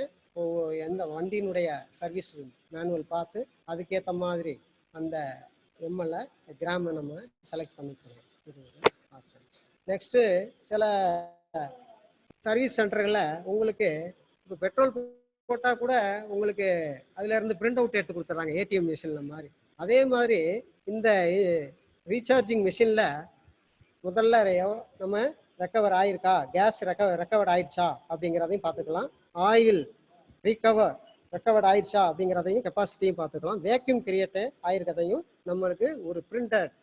எந்த வண்டியினுடைய சர்வீஸ் மேனுவல் பார்த்து அதுக்கேற்ற மாதிரி அந்த எம்எல்ஏ கிராமை நம்ம செலக்ட் பண்ணிக்கலாம். இது ஆப்ஷன். நெக்ஸ்ட்டு சில சர்வீஸ் சென்டர்களில் உங்களுக்கு இப்போ பெட்ரோல் போட்டால் கூட உங்களுக்கு அதுல இருந்து பிரிண்ட் அவுட் எடுத்து கொடுத்துட்றாங்க ஏடிஎம் மிஷின்ல மாதிரி. அதே மாதிரி இந்த ரீசார்ஜிங் மிஷினில் முதல்ல நம்ம ரெக்கவர் ஆயிருக்கா, கேஸ் ரெக்கவர் ஆயிடுச்சா அப்படிங்கிறதையும் பார்த்துக்கலாம். ஆயில் ரெக்கவர்ட் ஆயிடுச்சா அப்படிங்கிறதையும் கெப்பாசிட்டியும் பார்த்துக்கலாம். வேக்யூம் கிரியேட் ஆயிருக்கதையும் நம்மளுக்கு ஒரு பிரிண்டட்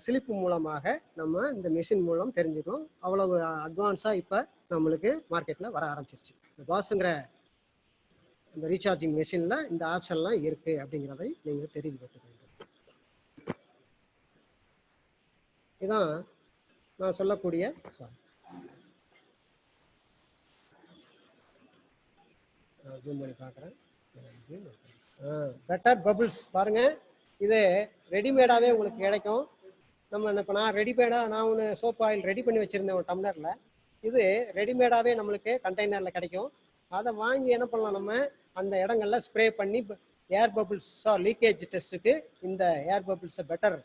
ஸ்லிப் மூலமாக நம்ம இந்த மிஷின் மூலம் தெரிஞ்சுக்கலாம். அவ்வளவு அட்வான்ஸாக இப்போ நம்மளுக்கு மார்க்கெட்டில் வர ஆரம்பிச்சிருச்சு. பாஸுங்கிற இந்த ரீசார்ஜிங் மிஷினில் இந்த ஆப்ஷன்லாம் இருக்கு அப்படிங்கிறதை நீங்கள் தெரிந்து கொள்ளுங்க. இதான் நான் சொல்லக்கூடிய பார்க்குறேன். பெட்டர் பபிள்ஸ் பாருங்க, இது ரெடிமேடாகவே உங்களுக்கு கிடைக்கும். நம்ம இப்போ நான் ரெடிமேடாக நான் ஒன்று சோப் ஆயில் ரெடி பண்ணி வச்சுருந்தேன் ஒரு டம்ளரில். இது ரெடிமேடாகவே நம்மளுக்கு கண்டெய்னரில் கிடைக்கும். அதை வாங்கி என்ன பண்ணலாம், நம்ம அந்த இடங்கள்ல ஸ்ப்ரே பண்ணி ஏர் பபிள்ஸ் லீக்கேஜ் டெஸ்ட்டுக்கு இந்த ஏர் பபிள்ஸை பெட்டர்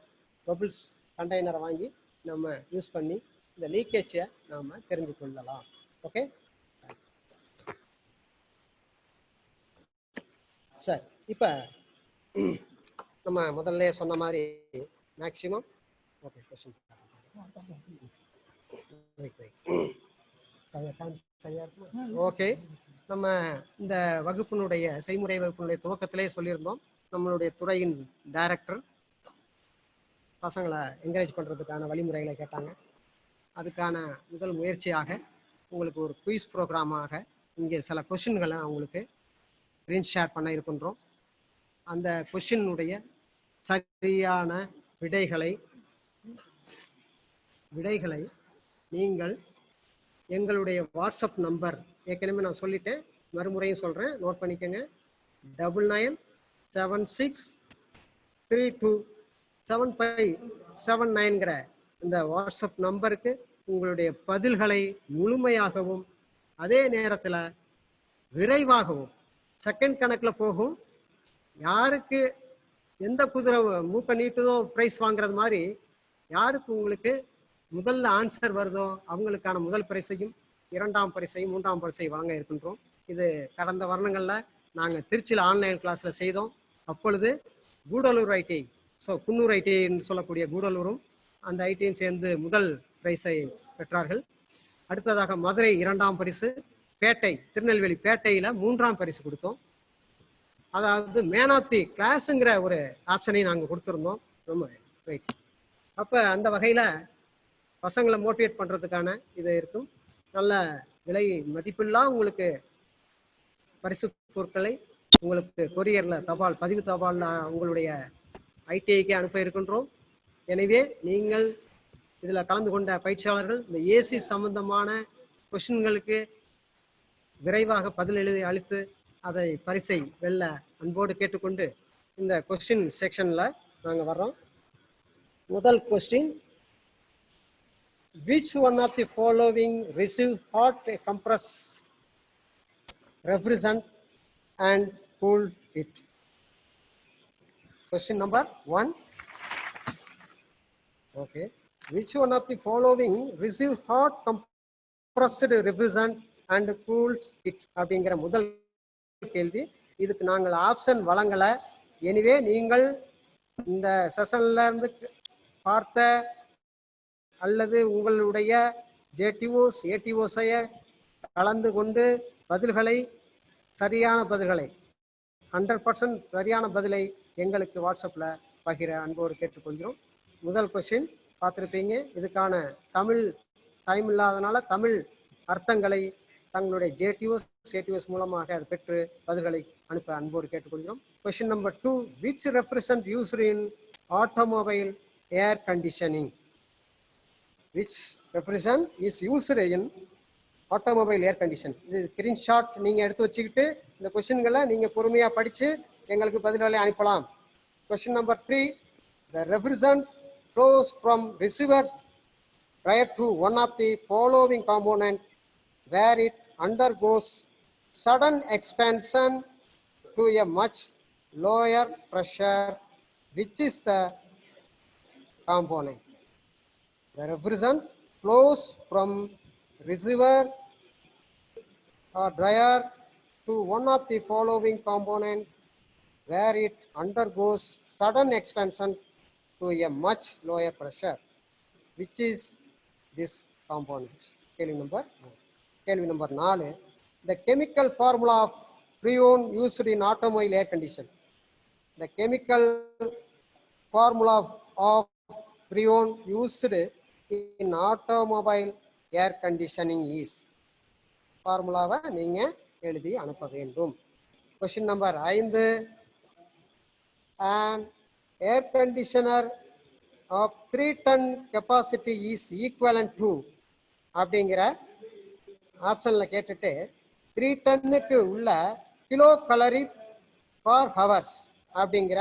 பபிள்ஸ் கண்டெய்னரை வாங்கி நம்ம யூஸ் பண்ணி இந்த லீக்கேஜை நாம் தெரிஞ்சு கொள்ளலாம். Okay sir. இப்போ நம்ம முதல்ல சொன்ன மாதிரி மேக்சிமம் ஓகே கொஸ்டின் ஓகே. நம்ம இந்த வகுப்பினுடைய செய்முறை வகுப்பினுடைய துவக்கத்திலே சொல்லியிருந்தோம், நம்மளுடைய துறையின் டைரக்டர் பசங்களை என்கரேஜ் பண்ணுறதுக்கான வழிமுறைகளை கேட்டாங்க. அதுக்கான முதல் முயற்சியாக உங்களுக்கு ஒரு குயிஸ் ப்ரோக்ராமாக இங்கே சில கொஷின்களை அவங்களுக்கு ஸ்க்ரீன் ஷேர் பண்ண இருக்கின்றோம். அந்த கொஷினுடைய சரியான விடைகளை நீங்கள் எங்களுடைய வாட்ஸ்அப் நம்பர் ஏற்கனவே நான் சொல்லிட்டேன், மறுமுறையும் சொல்கிறேன், நோட் பண்ணிக்கோங்க. 9976327579ங்கிற இந்த வாட்ஸ்அப் நம்பருக்கு உங்களுடைய பதில்களை முழுமையாகவும் அதே நேரத்தில் விரைவாகவும் செகண்ட் கணக்கில் போகும். யாருக்கு எந்த குதிரை மூக்க நீட்டுதோ ப்ரைஸ் வாங்குறது மாதிரி யாருக்கு உங்களுக்கு முதல்ல ஆன்சர் வருதோ அவங்களுக்கான முதல் பரிசையும் 2ஆம் பரிசையும் 3ஆம் பரிசையும் வழங்க இருக்கின்றோம். இது கடந்த வருடங்களில் நாங்கள் திருச்சியில் ஆன்லைன் கிளாஸில் செய்தோம். அப்பொழுது கூடலூர் ஐடி, குன்னூர் ஐடின்னு சொல்லக்கூடிய கூடலூரும் அந்த ஐடியும் சேர்ந்து முதல் பிரைஸை பெற்றார்கள். அடுத்ததாக மதுரை 2ஆம் பரிசு, பேட்டை திருநெல்வேலி பேட்டையில் 3ஆம் பரிசு கொடுத்தோம். அதாவது மேன் ஆஃப் தி கிளாஸுங்கிற ஒரு ஆப்ஷனையும் நாங்கள் கொடுத்துருந்தோம். ரொம்ப ரைட். அப்போ அந்த வகையில் பசங்களை மோட்டிவேட் பண்ணுறதுக்கான இது இருக்கும். நல்ல விலை மதிப்பில்லா உங்களுக்கு பரிசு பொருட்களை உங்களுக்கு கொரியரில் பதிவு தபாலில் உங்களுடைய ஐடிஐக்கு அனுப்ப இருக்கின்றோம். எனவே நீங்கள் இதில் கலந்து கொண்ட பயிற்சியாளர்கள் இந்த ஏசி சம்பந்தமான கொஸ்டின்களுக்கு விரைவாக பதில் எழுதி அளித்து அதை பரிசை வெல்ல அன்போடு கேட்டுக்கொண்டு இந்த கொஸ்டின் செக்ஷன்ல நாங்க வர்றோம். முதல் question, which one of the following receive hot compress refrigerant and cool it? Question number 1. Okay, which one of the following receive hot compressed refrigerant and cools it? அப்படிங்கிற முதல் கேள்வி. இதுக்கு நாங்கள் ஆப்ஷன் வழங்கல. எனிவே நீங்கள் இந்த செஷன்ல இருந்து பார்த்த அல்லது உங்களுடைய ஜேடிஓஸ் ஏடிஓஸைய கலந்து கொண்டு பதில்களை சரியான பதில்களை 100% சரியான பதிலை எங்களுக்கு வாட்ஸ்அப்ல பகிர அன்போடு கேட்டுக்கொள்கிறோம். முதல் கொஸ்டின் பார்த்துருப்பீங்க. இதுக்கான தமிழ் டைம் இல்லாதனால தமிழ் அர்த்தங்களை தங்களுடைய ஜேடிஓஸ் மூலமாக அதை பெற்று பதில்களை அனுப்ப அன்போடு கேட்டுக்கொள்கிறோம். Question number 2, which refrigerant used in automobile air conditioning? Which refrigerant is used in automobile air conditioning? இது ஸ்கிரீன்ஷாட் நீங்க எடுத்து வச்சுக்கிட்டு இந்த கொஸ்டின்களை நீங்க பொறுமையா படிச்சு எங்களுக்கு பதில்களை அனுப்பலாம். Question number 3, the refrigerant flows from receiver prior to one of the following component where it undergoes sudden expansion to a much lower pressure. Which is the component? The refrigerant flows from receiver or dryer to one of the following component where it undergoes sudden expansion to a much lower pressure. Which is this component? Kelvi number 4. The chemical formula of freon used in automobile air conditioning. The chemical formula of freon used in automobile air conditioning is. ஃபார்முலாவை நீங்க எழுதி அனுப்ப வேண்டும். Question number 5, an air conditioner of 3 ton capacity is equivalent to அப்படிங்கிற ஆப்ஷன்ல கேட்டுட்டு 3 டன்னுக்கு உள்ள kilo kalari for hours அப்படிங்கிற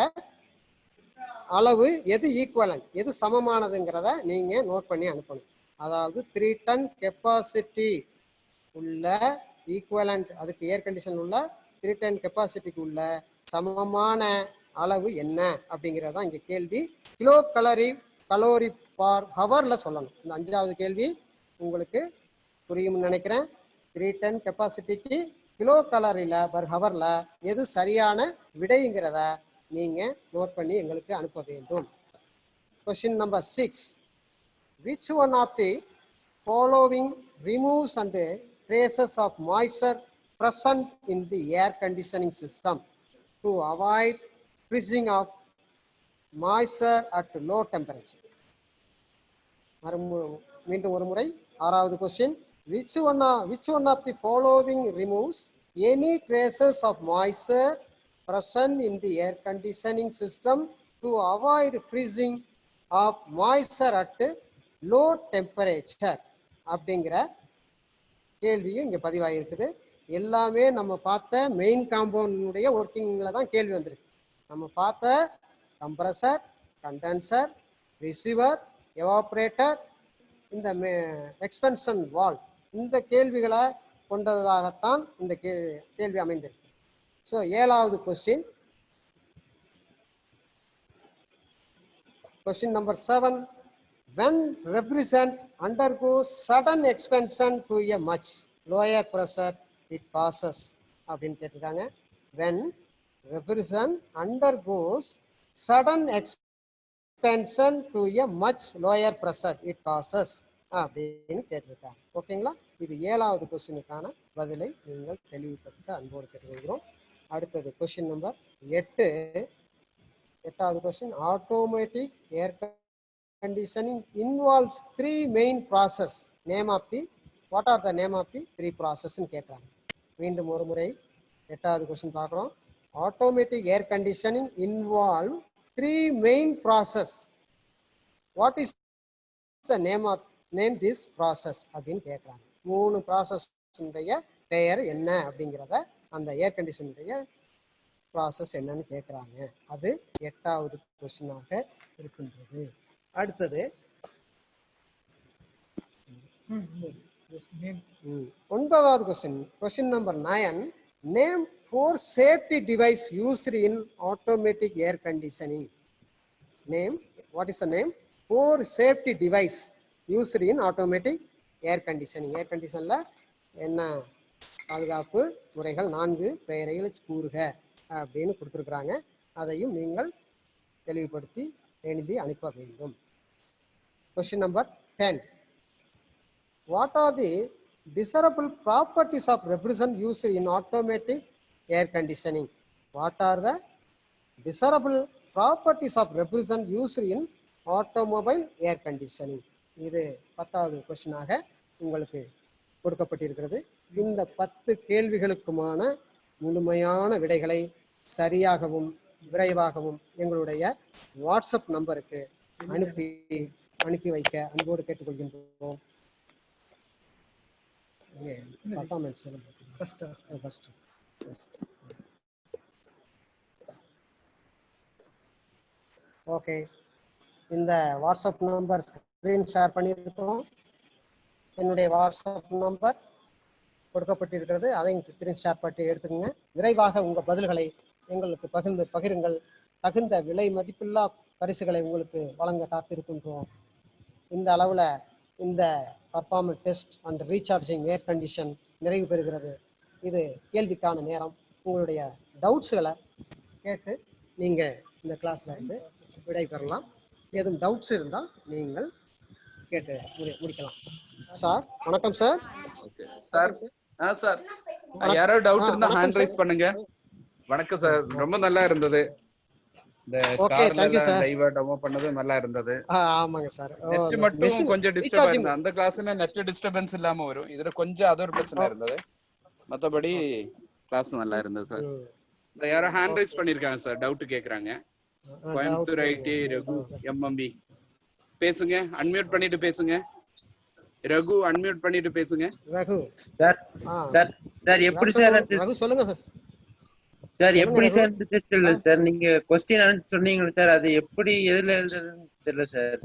அளவு எது ஈக்குவலன்ட், எது சமமானதுங்கிறத நீங்க நோட் பண்ணி அனுப்பணும். அதாவது 3 டன் கெப்பாசிட்டி உள்ள ஈக்குவலன்ட், அதுக்கு ஏர் கண்டிஷன் உள்ள 3 டன் கெப்பாசிட்டிக்கு உள்ள சமமான அளவு என்ன அப்படிங்கிறதான் இங்க கேள்வி. கிலோ கலோரி பார் ஹவர்ல சொல்லணும். இந்த 5வது கேள்வி உங்களுக்கு புரியும்னு நினைக்கிறேன். 3 டன் கெப்பாசிட்டிக்கு கிலோ கலரில பர் ஹவர்ல எது சரியான விடைங்கிறத நீங்க நோட் பண்ணி எங்களுக்கு அனுப்ப வேண்டும். Question number 6, which one of the following removes and traces of moisture present in the air conditioning system to avoid freezing of moisture at low temperature? மீண்டும் ஒரு முறை 6வது question, which one of the following removes any traces of moisture present in the air conditioning system to avoid freezing of moisture at low temperature அப்படிங்கிற கேள்வியும் இங்க பதிவாயிருக்குது. எல்லாமே நம்ம பார்த்த மெயின் காம்பவுண்டுடைய ஒர்க்கிங்ல தான் கேள்வி வந்திருக்கு. நம்ம பார்த்த கம்ப்ரஸர், கண்டென்சர், ரிசீவர், எவாபரேட்டர், இந்த எக்ஸ்பென்ஷன் வால்வ், இந்த கேள்விகளை கொண்டதாகத்தான் இந்த கேள்வி அமைந்திருக்கு. ஸோ 7வது question, question number 7, when refrigerant undergoes sudden expansion to a much lower pressure it passes அப்படின்னு கேட்டிருக்காங்க. when refrigerant undergoes sudden expansion to a much lower pressure it passes அப்படின்னு கேட்டிருக்காங்க. ஓகேங்களா? இது 7வது கொஸ்டினுக்கான பதிலை நீங்கள் தெளிவுபடுத்த அன்போடு கேட்டுக்கொள்கிறோம். அடுத்தது கொஸ்டின் நம்பர் 8, 8வது question, automatic air conditioning involves 3 main process. What are the name of the 3 process ன்னு கேட்கறாங்க. மீண்டும் ஒரு முறை 8வது கொஸ்டின் பார்க்குறோம். Automatic air conditioning involve 3 main process. What is the name this process அப்படின்னு கேட்கறாங்க. 3 ப்ராசஸ்னுடைய பெயர் என்ன அப்படிங்கிறத, அந்த ஏர் கண்டிஷனுடைய ப்ராசஸ் என்னன்னு கேட்குறாங்க. அது 8வது கொஸ்டினாக இருக்கின்றது. அடுத்தது 9வது question, question number 9. Name 4 safety device used in automatic air conditioning. Name, what is the name? 4 safety device used in automatic air conditioning. Air கண்டிஷனில் என்ன பாதுகாப்பு முறைகள் 4 பெயரைகளை கூறுக அப்படின்னு கொடுத்துருக்குறாங்க. அதையும் நீங்கள் தெளிவுபடுத்தி எழுதி அனுப்ப வேண்டும். Question number 10. What are the desirable properties of refrigerant used in automatic air conditioning? What are the desirable properties of refrigerant used in automobile air conditioning? இது 10வது கொஸ்டினாக உங்களுக்கு கொடுக்கப்பட்டிருக்கிறது. இந்த 10 கேள்விகளுக்குமான முழுமையான விடைகளை சரியாகவும் விரைவாகவும் எங்களுடைய வாட்ஸ்அப் நம்பருக்கு அனுப்பி வைக்க அன்போடு கேட்டுக்கொள்கின்றோம். ஓகே, இந்த வாட்ஸ்அப் நம்பர் ஸ்கிரீன் ஷேர் பண்ணியிருக்கோம். என்னுடைய வாட்ஸ்அப் நம்பர் கொடுக்கப்பட்டிருக்கிறது. அதையும் ஸ்கிரீன் ஷேர் பண்ணி எடுத்துக்கோங்க. விரைவாக உங்கள் பதில்களை எங்களுக்கு பகிருங்கள். தகுந்த விலை மதிப்பில்லா பரிசுகளை உங்களுக்கு வழங்க காத்திருக்கின்றோம். இந்த அளவில் இந்த performance test and recharging air condition நிறைவு பெறுகிறது. இது கேள்விக்கான நேரம். உங்களுடைய டவுட்ஸ்களை கேட்டு நீங்கள் இந்த கிளாஸ்ல இருந்து விடை பெறலாம். ஏதும் டவுட்ஸ் இருந்தால் நீங்கள் கேட்டு முடிக்கலாம். சார் வணக்கம் சார். சார் சார் யாராவது டவுட் இருந்தா ஹேண்ட் ரைஸ் பண்ணுங்க. வணக்கம் சார், ரொம்ப நல்லா இருந்தது. இந்த கார்ல லைவா டெமோ பண்ணது நல்லா இருந்தது. ஆமாங்க சார். நெட் மட்டும் கொஞ்சம் டிஸ்டர்ப் ஆயிருந்தது. அந்த கிளாஸ்ல நெட் டிஸ்டர்பன்ஸ் இல்லாம வரும். இதுல கொஞ்சம் அது ஒரு பிரச்சனை இருந்தது. மத்தபடி கிளாஸ் நல்லா இருந்தது சார். இந்த யாரோ ஹேண்ட் ரைஸ் பண்ணிருக்காங்க சார், டவுட் கேக்குறாங்க. Coimbatore ID Raghu MMP. பேசுங்க, அன்மியூட் பண்ணிட்டு பேசுங்க. ரகு அன்மியூட் பண்ணிட்டு பேசுங்க. ரகு சார் சார் சார் எப்படி சார் ரகு சொல்லுங்க சார். சார் எப்படி சார் டெஸ்ட் எழுதுது சார்? நீங்க क्वेश्चन ஆன்சர் சொன்னீங்க சார், அது எப்படி எதுல எழுதுறதுன்னு தெரியல சார்.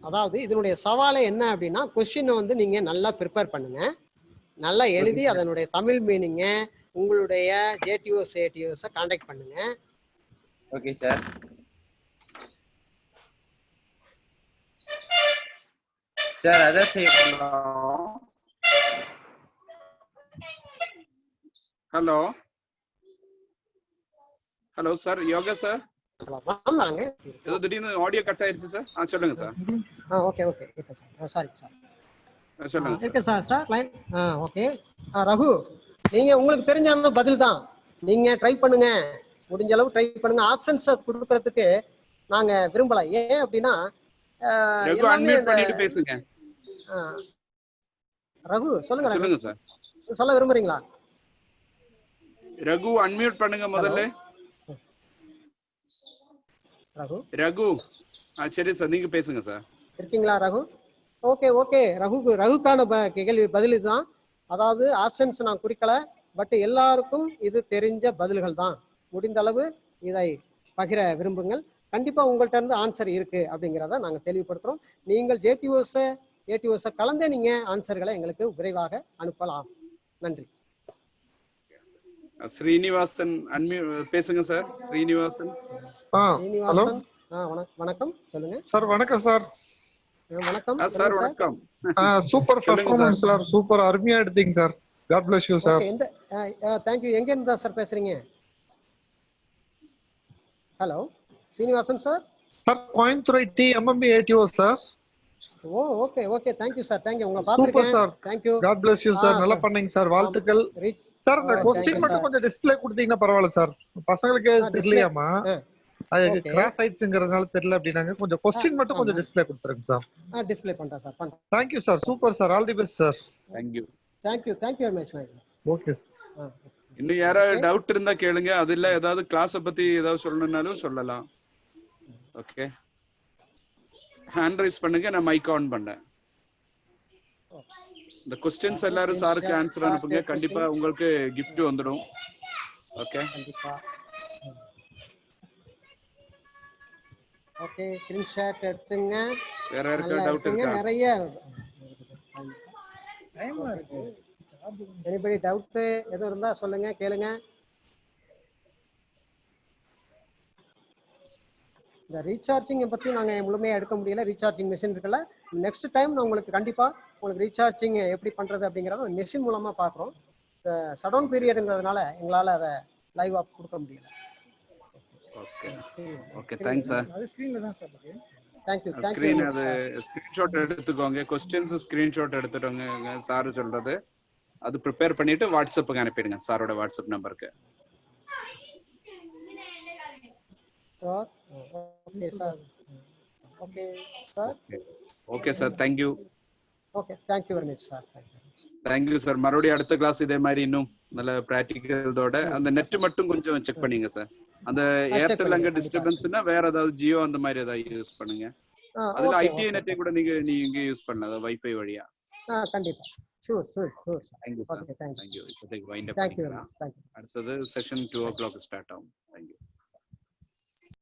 அதாவது இதனுடைய சவாலே என்ன அப்படின்னா, क्वेश्चन வந்து நீங்க நல்லா ப்ரிப்பேர் பண்ணுங்க. நல்லா எழுதி அதனுடைய தமிழ் மீனிங்க உங்களுடைய ஜேடிஓஸ் கான்டாக்ட் பண்ணுங்க. Okay sir. சார் அதான் செய்யணும். Hello hello sir, yoga sir. வாங்க. ஏதோ திடீர்னு ஆடியோ கட் ஆயிருச்சு சார். சொல்லுங்க சார். ஓகே ஓகே இப்போ சார் சாரி சார். சொல்லுங்க okay sir line. Okay Raghu, நீங்க உங்களுக்கு தெரிஞ்ச அந்த பதில் தான். நீங்க ட்ரை பண்ணுங்க, முடிஞ்ச அளவு ட்ரை பண்ணுங்க. ஆப்ஷன்ஸ் கொடுக்கறதுக்கு நாங்க விரும்பல. ஏன் அப்படின்னா ரகு அன்மியூட் பண்ணிட்டு பேசுங்க. ரகு சொல்லுங்க. சொல்லுங்க சார். சொல்ல விரும்புறீங்களா? ரகு அன்மியூட் பண்ணுங்க முதல்ல. ரகு ரகு சரி சார், நீங்க பேசுங்க சார். இருக்கீங்களா ரகு? ஓகே ஓகே ரகுக்கான கேள்வி பதில் இதுதான். அதாவது ஆப்ஷன்ஸ் நான் குறிக்கல, பட் எல்லாருக்கும் இது தெரிஞ்ச பதில்கள் தான். முடிந்த அளவு இதை பகிர விரும்புங்கள். கண்டிப்பா உங்கள்கிட்ட இருந்து ஆன்சர் இருக்கு அப்படிங்கிறத நாங்க தெளிவுபடுத்துறோம். நீங்கள் ஏடிஓஸை கலந்தே நீங்க ஆன்சர்களை எங்களுக்கு விரைவாக அனுப்பலாம். நன்றி. ஸ்ரீனிவாசன் பேசுங்க சார். ஸ்ரீனிவாசன். வணக்கம், சொல்லுங்க சார். வணக்கம் சார். வணக்கம் சார். வணக்கம். Super performance sir. சூப்பர், அருமையா எடுத்தீங்க sir. God bless you sir. Thank you. எங்க இருந்தா சார் பேசுறீங்க? Hello Srinivasan sir. Sir Coimbatore IT MMP ADO sir. Oh okay okay, thank you sir. Thank you. உங்களை பாத்துர்க்கேன் சார். Thank you. God bless you sir. நல்லா பண்ணீங்க சார். வாழ்த்துக்கள் சார். இந்த क्वेश्चन மட்டும் கொஞ்சம் டிஸ்ப்ளே கொடுத்தீங்கன்னா பரவாயில்லை சார். பசங்களுக்கு தெரியலையாமா, அது கிராஸ் ஆயிடுச்சுங்கிறதுனால தெரியல அப்படினாங்க. கொஞ்சம் क्वेश्चन மட்டும் கொஞ்சம் டிஸ்ப்ளே கொடுத்துருங்க சார். டிஸ்ப்ளே பண்றேன் சார். பண்றேன். Thank you sir. Super sir. All the best sir. Thank you. Thank you. Thank you very much. Okay sir. இன்னும் யாராவது டவுட் இருந்தா கேளுங்க. அது இல்ல ஏதாவது கிளாஸை பத்தி ஏதாவது சொல்லணும்னாலும் சொல்லலாம். ஓகே, ஹேண்ட் ரைஸ் பண்ணுங்க. நான் மைக் ஆன் பண்ணேன். இந்த क्वेश्चंस எல்லாரும் சாருக்கு ஆன்சர் அனுப்புங்க. கண்டிப்பா உங்களுக்கு gift வந்துடும். ஓகே கண்டிப்பா. ஓகே ஸ்கிரீன்ஷாட் எடுத்துங்க. வேற யாருக்கா நல்லா டவுட் எடுத்துங்க. இருக்கா? நிறைய டைம்ல இருக்கு. எனிபடி டவுட் எதுவும் இருந்தா சொல்லுங்க, கேளுங்க. இந்த ரீசார்ஜிங் பத்தி நாங்க முழுமையா எடுக்க முடியல. ரீசார்ஜிங் மிஷின் இருக்குல்ல, நெக்ஸ்ட் டைம் நான் உங்களுக்கு கண்டிப்பா உங்களுக்கு ரீசார்ஜிங் எப்படி பண்றது அப்படிங்கறத மிஷின் மூலமா பாக்குறோம். ஷட்டவுன் பீரியட்ங்கிறதுனால எங்களால அதை லைவா கொடுக்க முடியல. Okay okay thanks sir. அது ஸ்கிரீன்ல தான் சார் இருக்கு. தேங்க்யூ ஸ்கிரீன் அது ஸ்கிரீன்ஷாட் எடுத்துக்கோங்க. क्वेश्चंस ஸ்கிரீன்ஷாட் எடுத்துட்டோங்க சார் சொல்றது. அது ப்ரிப்பேர் பண்ணிட்டு வாட்ஸ்அப்புக்கு அனுப்பிடுங்க சாரோட வாட்ஸ்அப் நம்பருக்கு. Sir okay sir. Okay sir. Okay sir thank you. Okay thank you very much sir. Thank you sir. மறுபடியும் அடுத்த கிளாஸ் இதே மாதிரி இன்னும் நல்ல பிராக்டிகலோட அந்த நெட் மட்டும் கொஞ்சம் செக் பண்ணீங்க சார். அந்த ஏர்டெல் அங்க டிஸ்டர்பன்ஸ்னா வேற ஏதாவது ஜியோ அந்த மாதிரி ஏதாவது யூஸ் பண்ணுங்க. அதுல ஐடிஐ நெட்டை கூட நீங்க யூஸ் பண்ணலாம் வைஃபை வழியா. கண்டிப்பா. Sure sure sure sir. Thank you sir. Okay thank you. Thank you. இப்போதைக்கு வைண்ட் அப் தேங்க்யூ. பண்ணிக்கலாம். அடுத்தது செஷன் 2 o'clock ஸ்டார்ட் ஆகும். தேங்க்யூ.